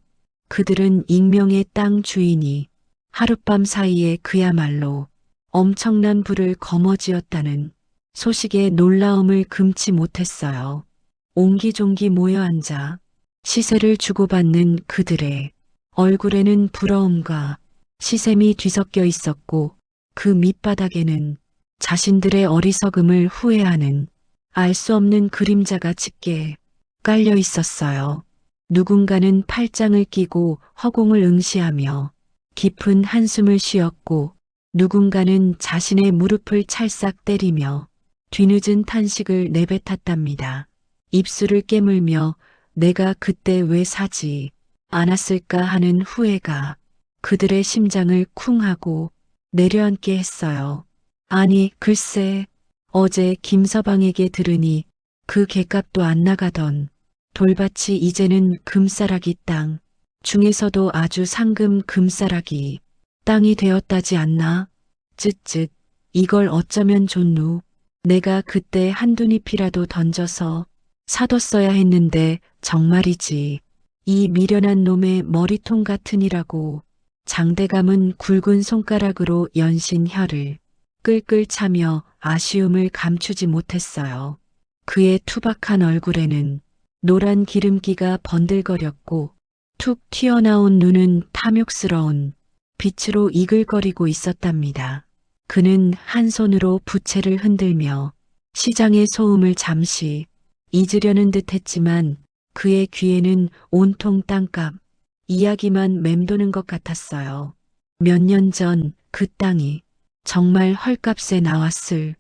그들은 익명의 땅 주인이 하룻밤 사이에 그야말로 엄청난 부를 거머쥐었다는 소식에 놀라움을 금치 못했어요. 옹기종기 모여 앉아 시세를 주고받는 그들의 얼굴에는 부러움과 시샘이 뒤섞여 있었고 그 밑바닥에는 자신들의 어리석음을 후회하는 알 수 없는 그림자가 짙게 깔려 있었어요. 누군가는 팔짱을 끼고 허공을 응시하며 깊은 한숨을 쉬었고 누군가는 자신의 무릎을 찰싹 때리며 뒤늦은 탄식을 내뱉었답니다. 입술을 깨물며 내가 그때 왜 사지 않았을까 하는 후회가 그들의 심장을 쿵 하고 내려앉게 했어요. 아니 글쎄 어제 김서방에게 들으니 그 갯값도 안 나가던 돌밭이 이제는 금싸라기 땅 중에서도 아주 상금 금싸라기 땅이 되었다지 않나? 쯧쯧 이걸 어쩌면 좋누. 내가 그때 한두 잎이라도 던져서 사뒀어야 했는데 정말이지. 이 미련한 놈의 머리통 같으니라고 장대감은 굵은 손가락으로 연신 혀를 끌끌 차며 아쉬움을 감추지 못했어요. 그의 투박한 얼굴에는 노란 기름기가 번들거렸고 툭 튀어나온 눈은 탐욕스러운 빛으로 이글거리고 있었답니다. 그는 한 손으로 부채를 흔들며 시장의 소음을 잠시 잊으려는 듯 했지만 그의 귀에는 온통 땅값 이야기만 맴도는 것 같았어요. 몇 년 전 그 땅이 정말 헐값에 나왔을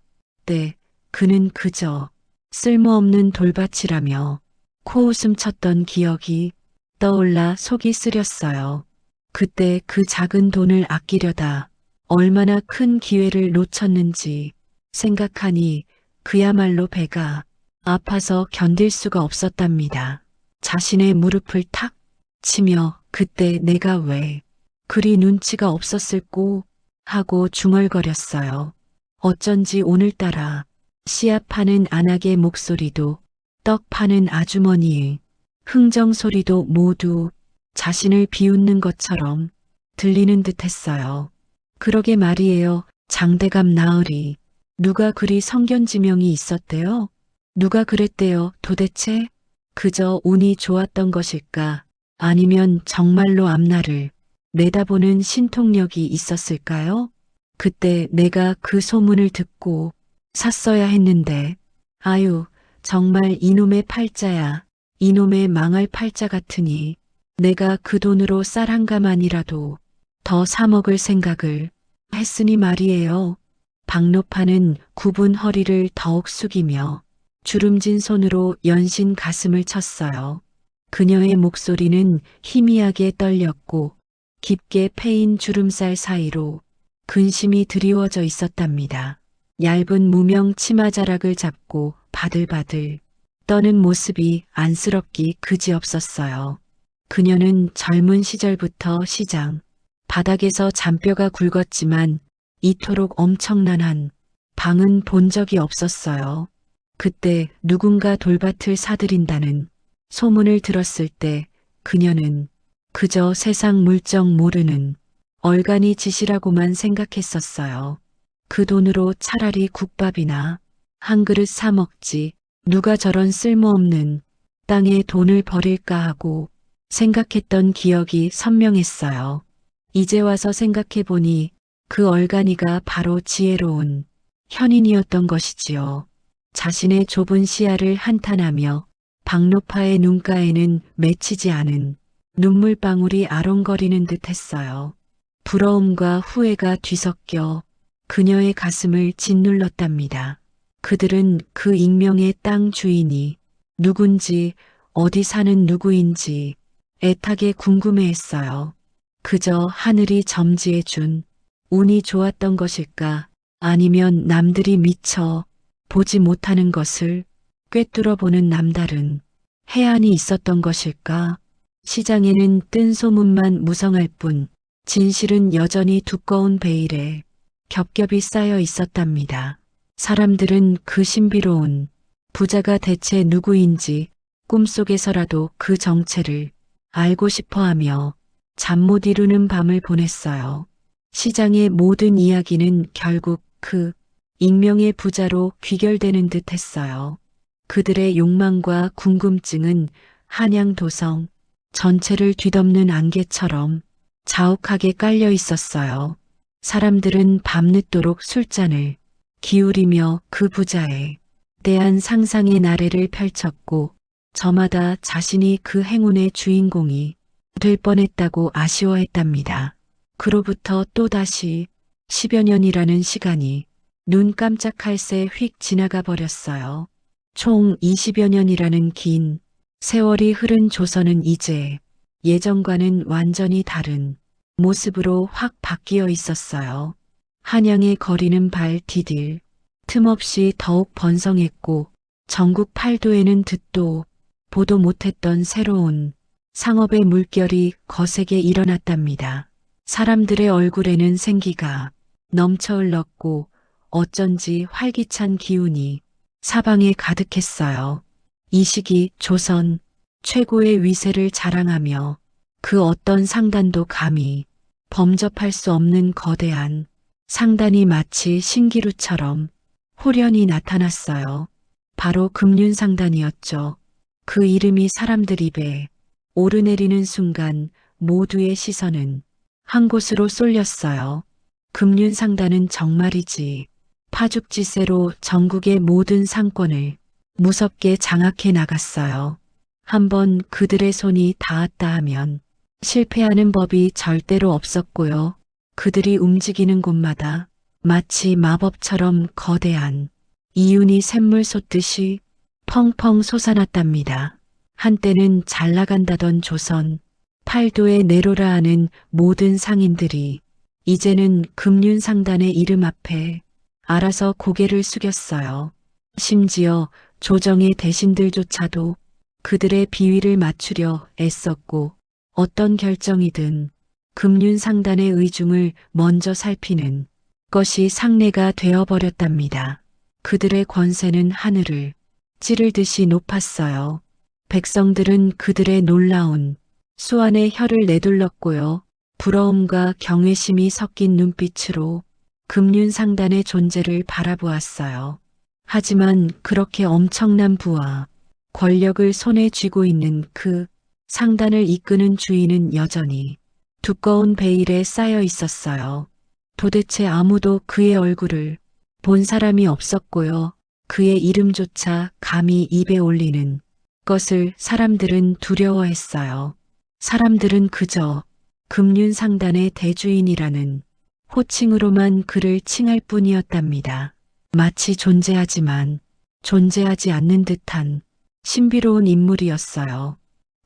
때 그는 그저 쓸모없는 돌밭이라며 코웃음 쳤던 기억이 떠올라 속이 쓰렸어요. 그때 그 작은 돈을 아끼려다 얼마나 큰 기회를 놓쳤는지 생각하니 그야말로 배가 아파서 견딜 수가 없었답니다. 자신의 무릎을 탁 치며 그때 내가 왜 그리 눈치가 없었을꼬 하고 중얼거렸어요. 어쩐지 오늘따라 씨앗 파는 안악의 목소리도 떡 파는 아주머니의 흥정 소리도 모두 자신을 비웃는 것처럼 들리는 듯했어요. 그러게 말이에요. 장대감 나으리. 누가 그리 성견지명이 있었대요? 누가 그랬대요 도대체? 그저 운이 좋았던 것일까? 아니면 정말로 앞날을 내다보는 신통력이 있었을까요? 그때 내가 그 소문을 듣고 샀어야 했는데 아유 정말 이놈의 팔자야. 이놈의 망할 팔자 같으니 내가 그 돈으로 쌀 한 가만이라도 더 사 먹을 생각을 했으니 말이에요. 박노파는 굽은 허리를 더욱 숙이며 주름진 손으로 연신 가슴을 쳤어요. 그녀의 목소리는 희미하게 떨렸고 깊게 패인 주름살 사이로 근심이 드리워져 있었답니다. 얇은 무명 치마자락을 잡고 바들바들 떠는 모습이 안쓰럽기 그지없었어요. 그녀는 젊은 시절부터 시장 바닥에서 잔뼈가 굵었지만 이토록 엄청난 한 방은 본 적이 없었어요. 그때 누군가 돌밭을 사들인다는 소문을 들었을 때 그녀는 그저 세상 물정 모르는 얼간이 짓이라고만 생각했었어요. 그 돈으로 차라리 국밥이나 한 그릇 사 먹지 누가 저런 쓸모없는 땅에 돈을 버릴까 하고 생각했던 기억이 선명했어요. 이제 와서 생각해보니 그 얼간이가 바로 지혜로운 현인이었던 것이지요. 자신의 좁은 시야를 한탄하며 박노파의 눈가에는 맺히지 않은 눈물방울이 아롱거리는 듯 했어요. 부러움과 후회가 뒤섞여 그녀의 가슴을 짓눌렀답니다. 그들은 그 익명의 땅 주인이 누군지, 어디 사는 누구인지 애타게 궁금해했어요. 그저 하늘이 점지해준 운이 좋았던 것일까, 아니면 남들이 미처 보지 못하는 것을 꿰뚫어 보는 남다른 해안이 있었던 것일까. 시장에는 뜬 소문만 무성할 뿐 진실은 여전히 두꺼운 베일에 겹겹이 쌓여 있었답니다. 사람들은 그 신비로운 부자가 대체 누구인지 꿈속에서라도 그 정체를 알고 싶어하며 잠 못 이루는 밤을 보냈어요. 시장의 모든 이야기는 결국 그 익명의 부자로 귀결되는 듯 했어요. 그들의 욕망과 궁금증은 한양도성 전체를 뒤덮는 안개처럼 자욱하게 깔려 있었어요. 사람들은 밤늦도록 술잔을 기울이며 그 부자에 대한 상상의 나래를 펼쳤고, 저마다 자신이 그 행운의 주인공이 될 뻔했다고 아쉬워했답니다. 그로부터 또다시 10여 년이라는 시간이 눈 깜짝할 새 휙 지나가 버렸어요. 총 20여 년이라는 긴 세월이 흐른 조선은 이제 예전과는 완전히 다른 모습으로 확 바뀌어 있었어요. 한양의 거리는 발 디딜 틈없이 더욱 번성했고, 전국 팔도에는 듣도 보도 못했던 새로운 상업의 물결이 거세게 일어났답니다. 사람들의 얼굴에는 생기가 넘쳐 흘렀고, 어쩐지 활기찬 기운이 사방에 가득했어요. 이 시기 조선 최고의 위세를 자랑하며 그 어떤 상단도 감히 범접할 수 없는 거대한 상단이 마치 신기루처럼 호련히 나타났어요. 바로 금륜상단이었죠. 그 이름이 사람들 입에 오르내리는 순간 모두의 시선은 한 곳으로 쏠렸어요. 금륜상단은 정말이지 파죽지세로 전국의 모든 상권을 무섭게 장악해 나갔어요. 한번 그들의 손이 닿았다 하면 실패하는 법이 절대로 없었고요. 그들이 움직이는 곳마다 마치 마법처럼 거대한 이윤이 샘물 솟듯이 펑펑 솟아났답니다. 한때는 잘 나간다던 조선, 팔도의 내로라 하는 모든 상인들이 이제는 금륜상단의 이름 앞에 알아서 고개를 숙였어요. 심지어 조정의 대신들조차도 그들의 비위를 맞추려 애썼고, 어떤 결정이든 금륜상단의 의중을 먼저 살피는 것이 상례가 되어버렸답니다. 그들의 권세는 하늘을 찌를 듯이 높았어요. 백성들은 그들의 놀라운 수완에 혀를 내둘렀고요. 부러움과 경외심이 섞인 눈빛으로 금륜상단의 존재를 바라보았어요. 하지만 그렇게 엄청난 부와 권력을 손에 쥐고 있는 그 상단을 이끄는 주인은 여전히 두꺼운 베일에 쌓여 있었어요. 도대체 아무도 그의 얼굴을 본 사람이 없었고요. 그의 이름조차 감히 입에 올리는 것을 사람들은 두려워했어요. 사람들은 그저 금륜상단의 대주인이라는 호칭으로만 그를 칭할 뿐이었답니다. 마치 존재하지만 존재하지 않는 듯한 신비로운 인물이었어요.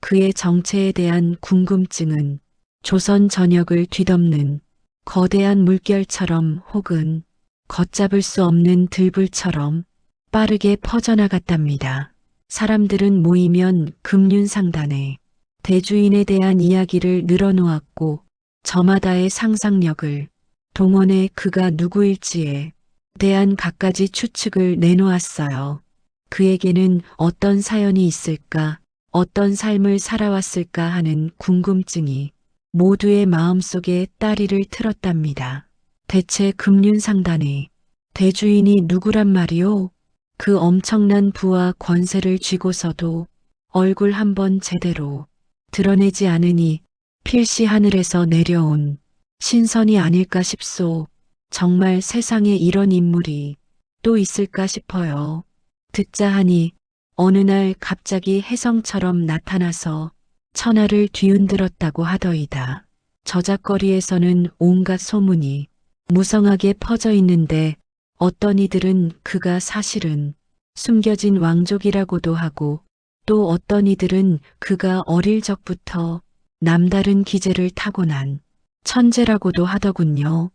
그의 정체에 대한 궁금증은 조선 전역을 뒤덮는 거대한 물결처럼, 혹은 걷잡을 수 없는 들불처럼 빠르게 퍼져나갔답니다. 사람들은 모이면 금륜상단에 대주인에 대한 이야기를 늘어놓았고, 저마다의 상상력을 동원해 그가 누구일지에 대한 갖가지 추측을 내놓았어요. 그에게는 어떤 사연이 있을까, 어떤 삶을 살아왔을까 하는 궁금증이 모두의 마음속에 따리를 틀었답니다. 대체 금륜상단의 대주인이 누구란 말이오? 그 엄청난 부와 권세를 쥐고서도 얼굴 한번 제대로 드러내지 않으니 필시 하늘에서 내려온 신선이 아닐까 싶소. 정말 세상에 이런 인물이 또 있을까 싶어요. 듣자 하니 어느 날 갑자기 혜성처럼 나타나서 천하를 뒤흔들었다고 하더이다. 저작거리에서는 온갖 소문이 무성하게 퍼져 있는데 어떤 이들은 그가 사실은 숨겨진 왕족이라고도 하고 또 어떤 이들은 그가 어릴 적부터 남다른 기재를 타고난 천재라고도 하더군요.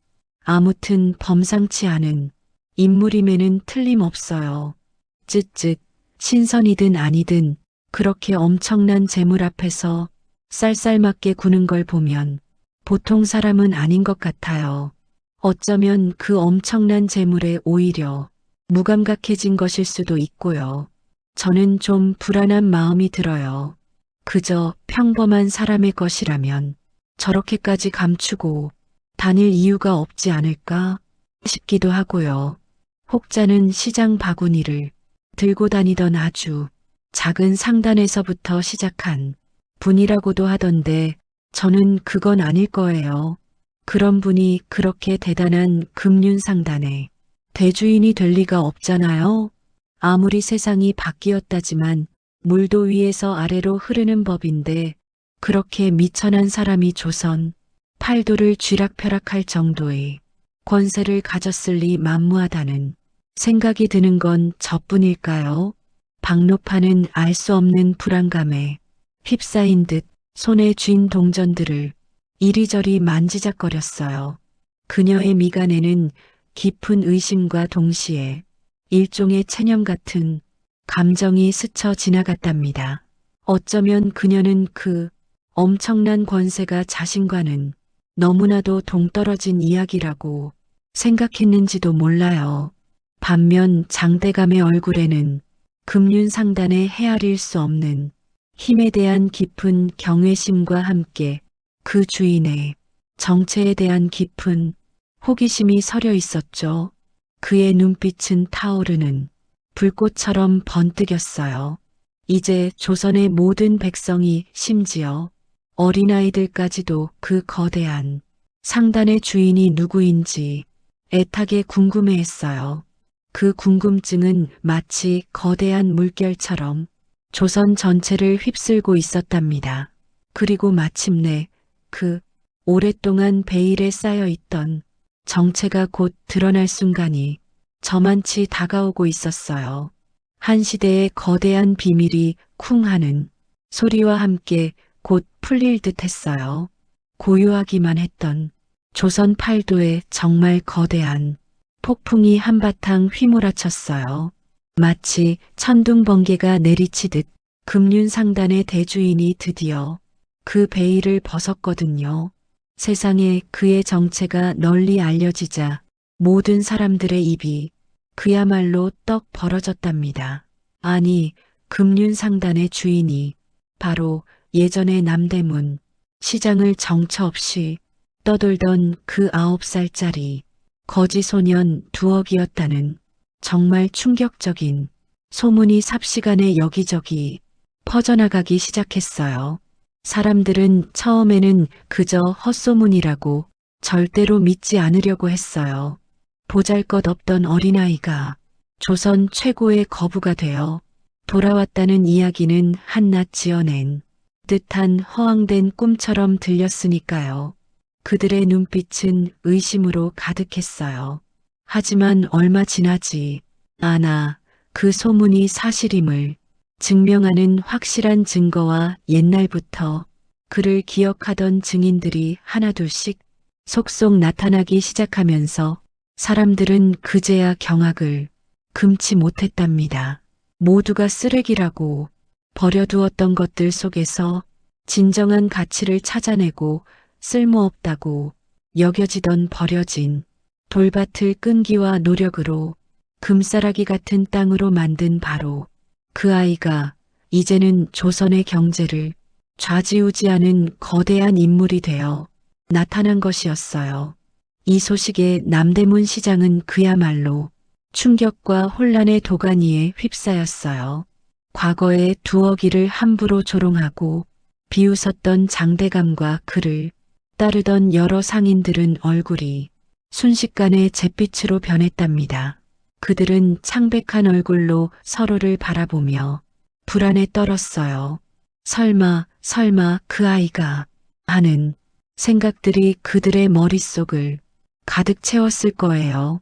아무튼 범상치 않은 인물임에는 틀림없어요. 쯧쯧, 신선이든 아니든 그렇게 엄청난 재물 앞에서 쌀쌀맞게 구는 걸 보면 보통 사람은 아닌 것 같아요. 어쩌면 그 엄청난 재물에 오히려 무감각해진 것일 수도 있고요. 저는 좀 불안한 마음이 들어요. 그저 평범한 사람의 것이라면 저렇게까지 감추고 다닐 이유가 없지 않을까 싶기도 하고요. 혹자는 시장 바구니를 들고 다니던 아주 작은 상단에서부터 시작한 분이라고도 하던데 저는 그건 아닐 거예요. 그런 분이 그렇게 대단한 금륜상단의 대주인이 될 리가 없잖아요. 아무리 세상이 바뀌었다지만 물도 위에서 아래로 흐르는 법인데 그렇게 미천한 사람이 조선 팔도를 쥐락펴락할 정도의 권세를 가졌을 리 만무하다는 생각이 드는 건 저뿐일까요? 박노파는 알 수 없는 불안감에 휩싸인 듯 손에 쥔 동전들을 이리저리 만지작거렸어요. 그녀의 미간에는 깊은 의심과 동시에 일종의 체념 같은 감정이 스쳐 지나갔답니다. 어쩌면 그녀는 그 엄청난 권세가 자신과는 너무나도 동떨어진 이야기라고 생각했는지도 몰라요. 반면 장대감의 얼굴에는 금륜상단의 헤아릴 수 없는 힘에 대한 깊은 경외심과 함께 그 주인의 정체에 대한 깊은 호기심이 서려 있었죠. 그의 눈빛은 타오르는 불꽃처럼 번뜩였어요. 이제 조선의 모든 백성이 심지어 어린아이들까지도 그 거대한 상단의 주인이 누구인지 애타게 궁금해했어요. 그 궁금증은 마치 거대한 물결처럼 조선 전체를 휩쓸고 있었답니다. 그리고 마침내 그 오랫동안 베일에 쌓여 있던 정체가 곧 드러날 순간이 저만치 다가오고 있었어요. 한 시대의 거대한 비밀이 쿵 하는 소리와 함께 곧 풀릴 듯 했어요. 고요하기만 했던 조선 팔도에 정말 거대한 폭풍이 한바탕 휘몰아쳤어요. 마치 천둥번개가 내리치듯 금륜상단의 대주인이 드디어 그 베일을 벗었거든요. 세상에 그의 정체가 널리 알려지자 모든 사람들의 입이 그야말로 떡 벌어졌답니다. 아니, 금륜상단의 주인이 바로 예전의 남대문 시장을 정처 없이 떠돌던 그 9살짜리 거지 소년 두억이었다는 정말 충격적인 소문이 삽시간에 여기저기 퍼져나가기 시작했어요. 사람들은 처음에는 그저 헛소문이라고 절대로 믿지 않으려고 했어요. 보잘것없던 어린아이가 조선 최고의 거부가 되어 돌아왔다는 이야기는 한낱 지어낸 듯한 허황된 꿈처럼 들렸으니까요. 그들의 눈빛은 의심으로 가득했어요. 하지만 얼마 지나지 않아 그 소문이 사실임을 증명하는 확실한 증거와 옛날부터 그를 기억하던 증인들이 하나둘씩 속속 나타나기 시작하면서 사람들은 그제야 경악을 금치 못했답니다. 모두가 쓰레기라고 버려두었던 것들 속에서 진정한 가치를 찾아내고 쓸모없다고 여겨지던 버려진 돌밭을 끈기와 노력으로 금싸라기 같은 땅으로 만든 바로 그 아이가 이제는 조선의 경제를 좌지우지하는 거대한 인물이 되어 나타난 것이었어요. 이 소식에 남대문 시장은 그야말로 충격과 혼란의 도가니에 휩싸였어요. 과거에 두어기를 함부로 조롱하고 비웃었던 장대감과 그를 따르던 여러 상인들은 얼굴이 순식간에 잿빛으로 변했답니다. 그들은 창백한 얼굴로 서로를 바라보며 불안에 떨었어요. 설마 그 아이가 하는 생각들이 그들의 머릿속을 가득 채웠을 거예요.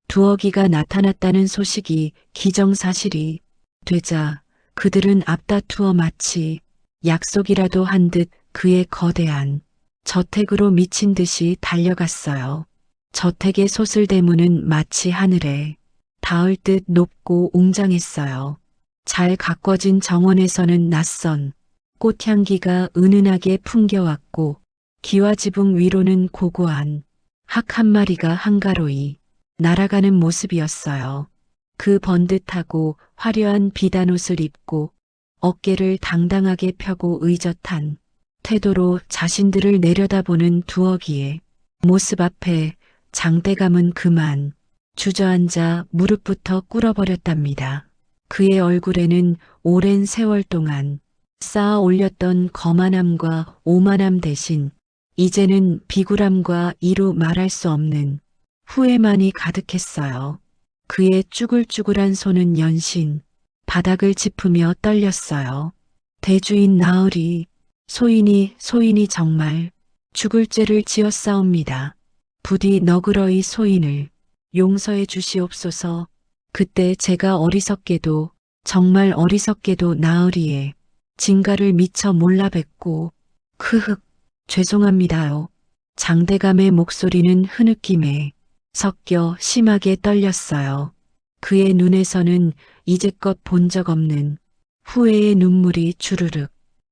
두어기가 나타났다는 소식이 기정사실이 되자 그들은 앞다투어 마치 약속이라도 한 듯 그의 거대한 저택으로 미친 듯이 달려갔어요. 저택의 소슬대문은 마치 하늘에 닿을 듯 높고 웅장했어요. 잘 가꿔진 정원에서는 낯선 꽃향기가 은은하게 풍겨왔고 기와지붕 위로는 고고한 학 한 마리가 한가로이 날아가는 모습이었어요. 그 번듯하고 화려한 비단옷을 입고 어깨를 당당하게 펴고 의젓한 태도로 자신들을 내려다보는 두어기의 모습 앞에 장대감은 그만 주저앉아 무릎부터 꿇어버렸답니다. 그의 얼굴에는 오랜 세월 동안 쌓아 올렸던 거만함과 오만함 대신 이제는 비굴함과 이루 말할 수 없는 후회만이 가득했어요. 그의 쭈글쭈글한 손은 연신 바닥을 짚으며 떨렸어요. 대주인 나으리, 소인이 정말 죽을 죄를 지었사옵니다. 부디 너그러이 소인을 용서해 주시옵소서. 그때 제가 어리석게도 정말 어리석게도 나으리의 진가를 미처 몰라 뵙고 크흑 죄송합니다요. 장대감의 목소리는 흐느낌에 섞여 심하게 떨렸어요. 그의 눈에서는 이제껏 본 적 없는 후회의 눈물이 주르륵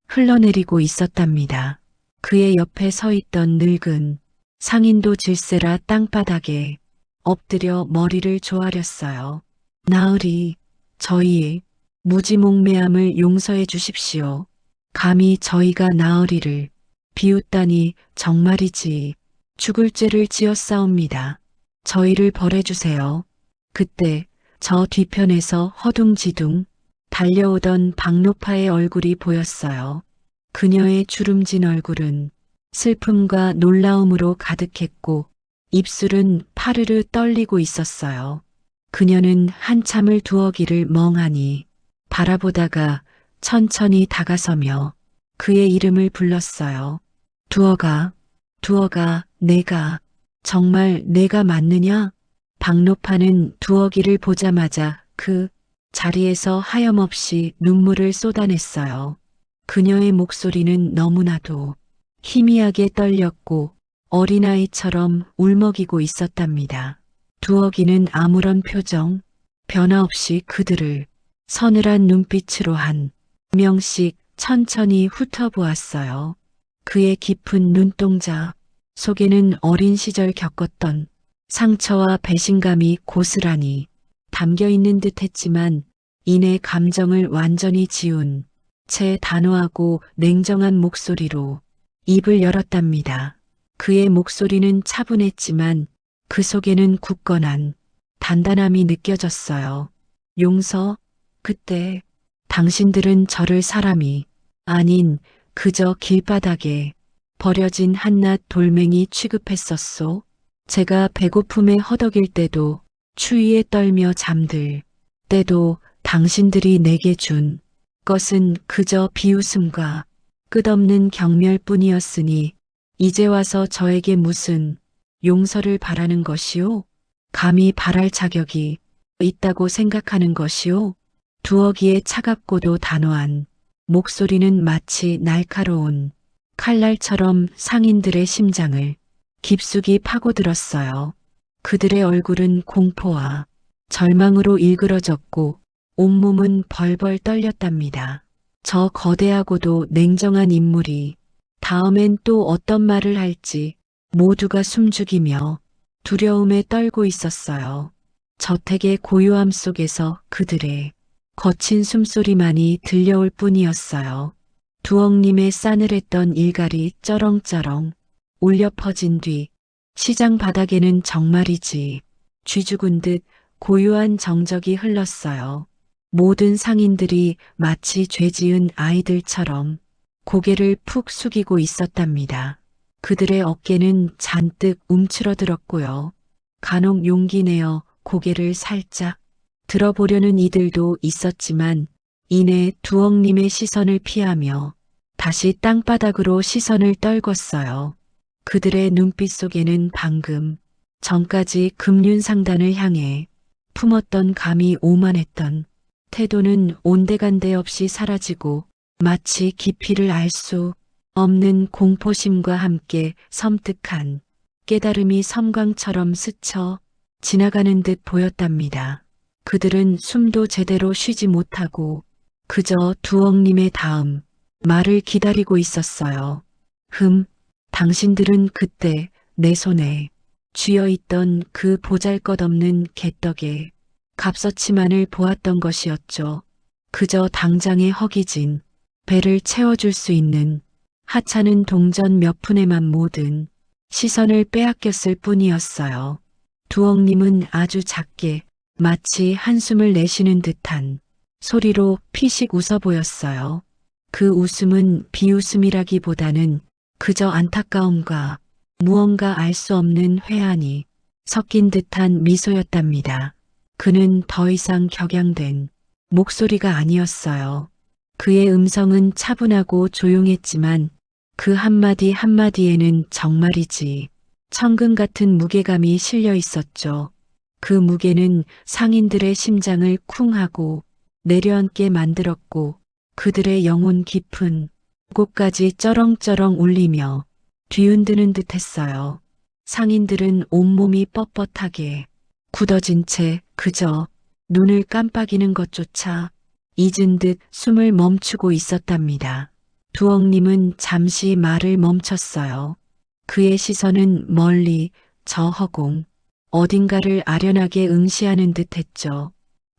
흘러내리고 있었답니다. 그의 옆에 서 있던 늙은 상인도 질세라 땅바닥에 엎드려 머리를 조아렸어요. 나으리, 저희의 무지몽매함을 용서해 주십시오. 감히 저희가 나으리를 비웃다니 정말이지 죽을 죄를 지었사옵니다. 저희를 벌해주세요. 그때 저 뒤편에서 허둥지둥 달려오던 박노파의 얼굴이 보였어요. 그녀의 주름진 얼굴은 슬픔과 놀라움으로 가득했고 입술은 파르르 떨리고 있었어요. 그녀는 한참을 두어기를 멍하니 바라보다가 천천히 다가서며 그의 이름을 불렀어요. 두어가, 정말 내가 맞느냐? 박노파는 두어기를 보자마자 그 자리에서 하염없이 눈물을 쏟아냈어요. 그녀의 목소리는 너무나도 희미하게 떨렸고 어린아이처럼 울먹이고 있었답니다. 두어기는 아무런 표정, 변화 없이 그들을 서늘한 눈빛으로 한 명씩 천천히 훑어보았어요. 그의 깊은 눈동자 속에는 어린 시절 겪었던 상처와 배신감이 고스란히 담겨 있는 듯 했지만 이내 감정을 완전히 지운 채 단호하고 냉정한 목소리로 입을 열었답니다. 그의 목소리는 차분했지만 그 속에는 굳건한 단단함이 느껴졌어요. 용서, 그때 당신들은 저를 사람이 아닌 그저 길바닥에 버려진 한낱 돌멩이 취급했었소. 제가 배고픔에 허덕일 때도 추위에 떨며 잠들 때도 당신들이 내게 준 것은 그저 비웃음과 끝없는 경멸뿐이었으니 이제 와서 저에게 무슨 용서를 바라는 것이오? 감히 바랄 자격이 있다고 생각하는 것이오? 두어기의 차갑고도 단호한 목소리는 마치 날카로운 칼날처럼 상인들의 심장을 깊숙이 파고들었어요. 그들의 얼굴은 공포와 절망으로 일그러졌고 온몸은 벌벌 떨렸답니다. 저 거대하고도 냉정한 인물이 다음엔 또 어떤 말을 할지 모두가 숨죽이며 두려움에 떨고 있었어요. 저택의 고요함 속에서 그들의 거친 숨소리만이 들려올 뿐이었어요. 두억님의 싸늘했던 일갈이 쩌렁쩌렁 울려 퍼진 뒤 시장 바닥에는 정말이지 쥐 죽은 듯 고요한 정적이 흘렀어요. 모든 상인들이 마치 죄지은 아이들처럼 고개를 푹 숙이고 있었답니다. 그들의 어깨는 잔뜩 움츠러들었고요. 간혹 용기 내어 고개를 살짝 들어보려는 이들도 있었지만 이내 두억님의 시선을 피하며 다시 땅바닥으로 시선을 떨궜어요. 그들의 눈빛 속에는 방금 전까지 금륜상단을 향해 품었던 감히 오만했던 태도는 온데간데 없이 사라지고 마치 깊이를 알 수 없는 공포심과 함께 섬뜩한 깨달음이 섬광처럼 스쳐 지나가는 듯 보였답니다. 그들은 숨도 제대로 쉬지 못하고 그저 두억님의 다음 말을 기다리고 있었어요. 당신들은 그때 내 손에 쥐어있던 그 보잘것없는 개떡에 값어치만을 보았던 것이었죠. 그저 당장에 허기진 배를 채워줄 수 있는 하찮은 동전 몇 푼에만 모든 시선을 빼앗겼을 뿐이었어요. 두억님은 아주 작게 마치 한숨을 내쉬는 듯한 소리로 피식 웃어 보였어요. 그 웃음은 비웃음이라기보다는 그저 안타까움과 무언가 알 수 없는 회한이 섞인 듯한 미소였답니다. 그는 더 이상 격양된 목소리가 아니었어요. 그의 음성은 차분하고 조용했지만 그 한마디 한마디에는 정말이지 천금 같은 무게감이 실려 있었죠. 그 무게는 상인들의 심장을 쿵 하고 내려앉게 만들었고 그들의 영혼 깊은 곳까지 쩌렁쩌렁 울리며 뒤흔드는 듯 했어요. 상인들은 온몸이 뻣뻣하게 굳어진 채 그저 눈을 깜빡이는 것조차 잊은 듯 숨을 멈추고 있었답니다. 두억님은 잠시 말을 멈췄어요. 그의 시선은 멀리 저 허공 어딘가를 아련하게 응시하는 듯 했죠.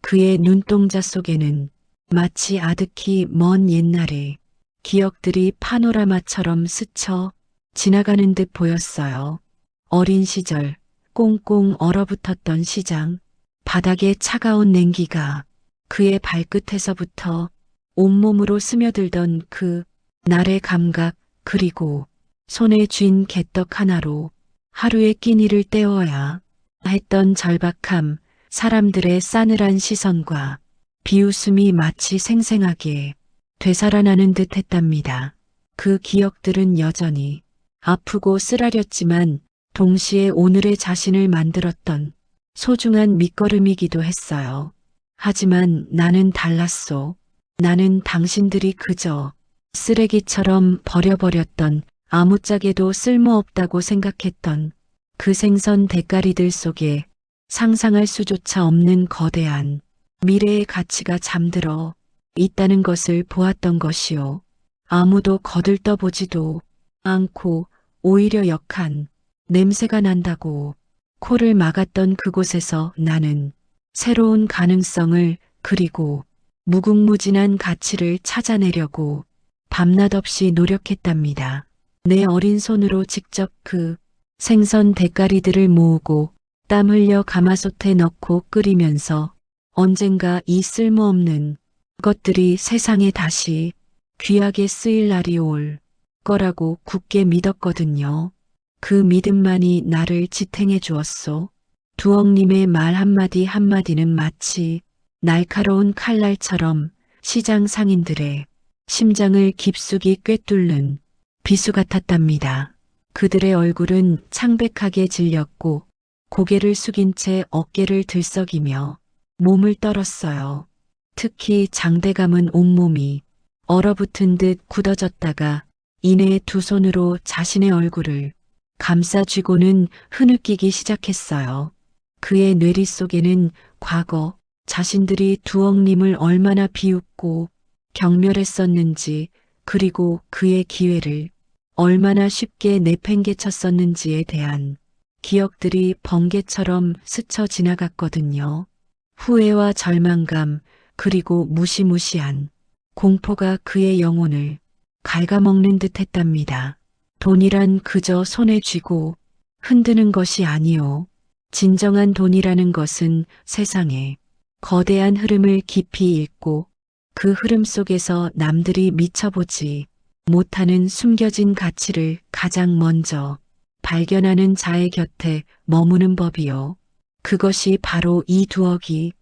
그의 눈동자 속에는 마치 아득히 먼 옛날의 기억들이 파노라마처럼 스쳐 지나가는 듯 보였어요. 어린 시절 꽁꽁 얼어붙었던 시장, 바닥에 차가운 냉기가 그의 발끝에서부터 온몸으로 스며들던 그 날의 감각, 그리고 손에 쥔 개떡 하나로 하루의 끼니를 때워야 했던 절박함, 사람들의 싸늘한 시선과 비웃음이 마치 생생하게 되살아나는 듯 했답니다. 그 기억들은 여전히 아프고 쓰라렸지만 동시에 오늘의 자신을 만들었던 소중한 밑거름이기도 했어요. 하지만 나는 달랐소. 나는 당신들이 그저 쓰레기처럼 버려버렸던 아무짝에도 쓸모없다고 생각했던 그 생선 대가리들 속에 상상할 수조차 없는 거대한 미래의 가치가 잠들어 있다는 것을 보았던 것이요. 아무도 거들떠보지도 않고 오히려 역한 냄새가 난다고 코를 막았던 그곳에서 나는 새로운 가능성을 그리고 무궁무진한 가치를 찾아내려고 밤낮 없이 노력했답니다. 내 어린 손으로 직접 그 생선 대가리들을 모으고 땀 흘려 가마솥에 넣고 끓이면서 언젠가 이 쓸모없는 것들이 세상에 다시 귀하게 쓰일 날이 올 거라고 굳게 믿었거든요. 그 믿음만이 나를 지탱해 주었소. 두억님의 말 한마디 한마디는 마치 날카로운 칼날처럼 시장 상인들의 심장을 깊숙이 꿰뚫는 비수 같았답니다. 그들의 얼굴은 창백하게 질렸고 고개를 숙인 채 어깨를 들썩이며 몸을 떨었어요. 특히 장대감은 온몸이 얼어붙은 듯 굳어졌다가 이내 두 손으로 자신의 얼굴을 감싸 쥐고는 흐느끼기 시작했어요. 그의 뇌리 속에는 과거 자신들이 두억님을 얼마나 비웃고 경멸했었는지, 그리고 그의 기회를 얼마나 쉽게 내팽개쳤었는지에 대한 기억들이 번개처럼 스쳐 지나갔거든요. 후회와 절망감, 그리고 무시무시한 공포가 그의 영혼을 갉아먹는 듯 했답니다. 돈이란 그저 손에 쥐고 흔드는 것이 아니요. 진정한 돈이라는 것은 세상의 거대한 흐름을 깊이 읽고 그 흐름 속에서 남들이 미쳐보지 못하는 숨겨진 가치를 가장 먼저 발견하는 자의 곁에 머무는 법이요. 그것이 바로 이 두억이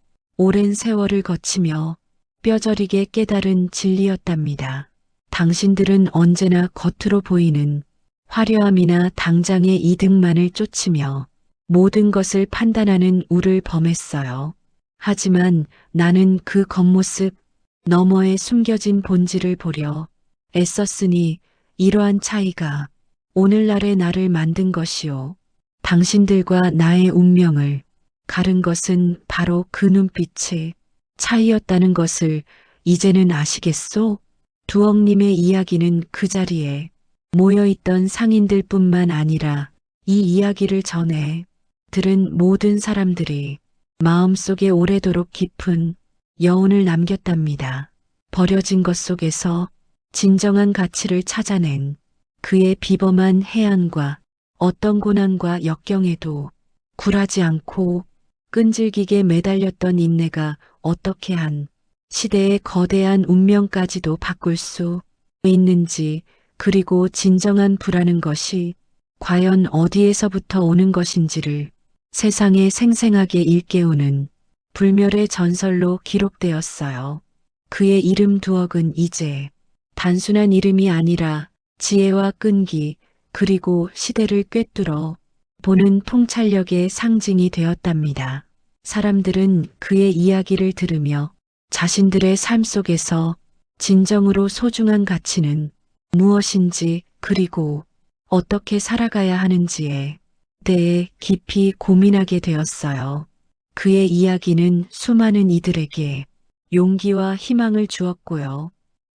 오랜 세월을 거치며 뼈저리게 깨달은 진리였답니다. 당신들은 언제나 겉으로 보이는 화려함이나 당장의 이득만을 쫓으며 모든 것을 판단하는 우를 범했어요. 하지만 나는 그 겉모습 너머에 숨겨진 본질을 보려 애썼으니 이러한 차이가 오늘날의 나를 만든 것이요. 당신들과 나의 운명을 가른 것은 바로 그 눈빛의 차이였다는 것을 이제는 아시겠소? 두억님의 이야기는 그 자리에 모여있던 상인들뿐만 아니라 이 이야기를 전해 들은 모든 사람들이 마음속에 오래도록 깊은 여운을 남겼답니다. 버려진 것 속에서 진정한 가치를 찾아낸 그의 비범한 해안과 어떤 고난과 역경에도 굴하지 않고 끈질기게 매달렸던 인내가 어떻게 한 시대의 거대한 운명까지도 바꿀 수 있는지, 그리고 진정한 부라는 것이 과연 어디에서부터 오는 것인지를 세상에 생생하게 일깨우는 불멸의 전설로 기록되었어요. 그의 이름 두억은 이제 단순한 이름이 아니라 지혜와 끈기, 그리고 시대를 꿰뚫어 보는 통찰력의 상징이 되었답니다. 사람들은 그의 이야기를 들으며 자신들의 삶 속에서 진정으로 소중한 가치는 무엇인지, 그리고 어떻게 살아가야 하는지에 대해 깊이 고민하게 되었어요. 그의 이야기는 수많은 이들에게 용기와 희망을 주었고요.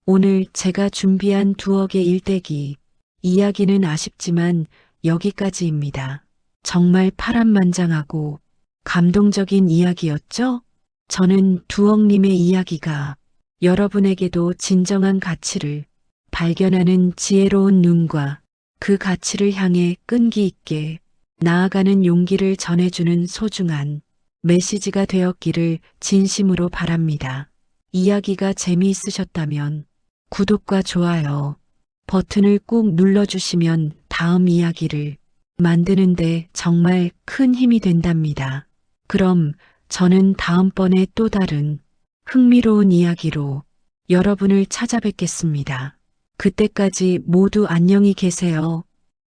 오늘 제가 준비한 두억의 일대기 이야기는 아쉽지만 여기까지입니다. 정말 파란만장하고 감동적인 이야기였죠? 저는 두억님의 이야기가 여러분에게도 진정한 가치를 발견하는 지혜로운 눈과 그 가치를 향해 끈기 있게 나아가는 용기를 전해주는 소중한 메시지가 되었기를 진심으로 바랍니다. 이야기가 재미있으셨다면 구독과 좋아요 버튼을 꾹 눌러주시면 다음 이야기를 만드는데 정말 큰 힘이 된답니다. 그럼 저는 다음번에 또 다른 흥미로운 이야기로 여러분을 찾아뵙겠습니다. 그때까지 모두 안녕히 계세요.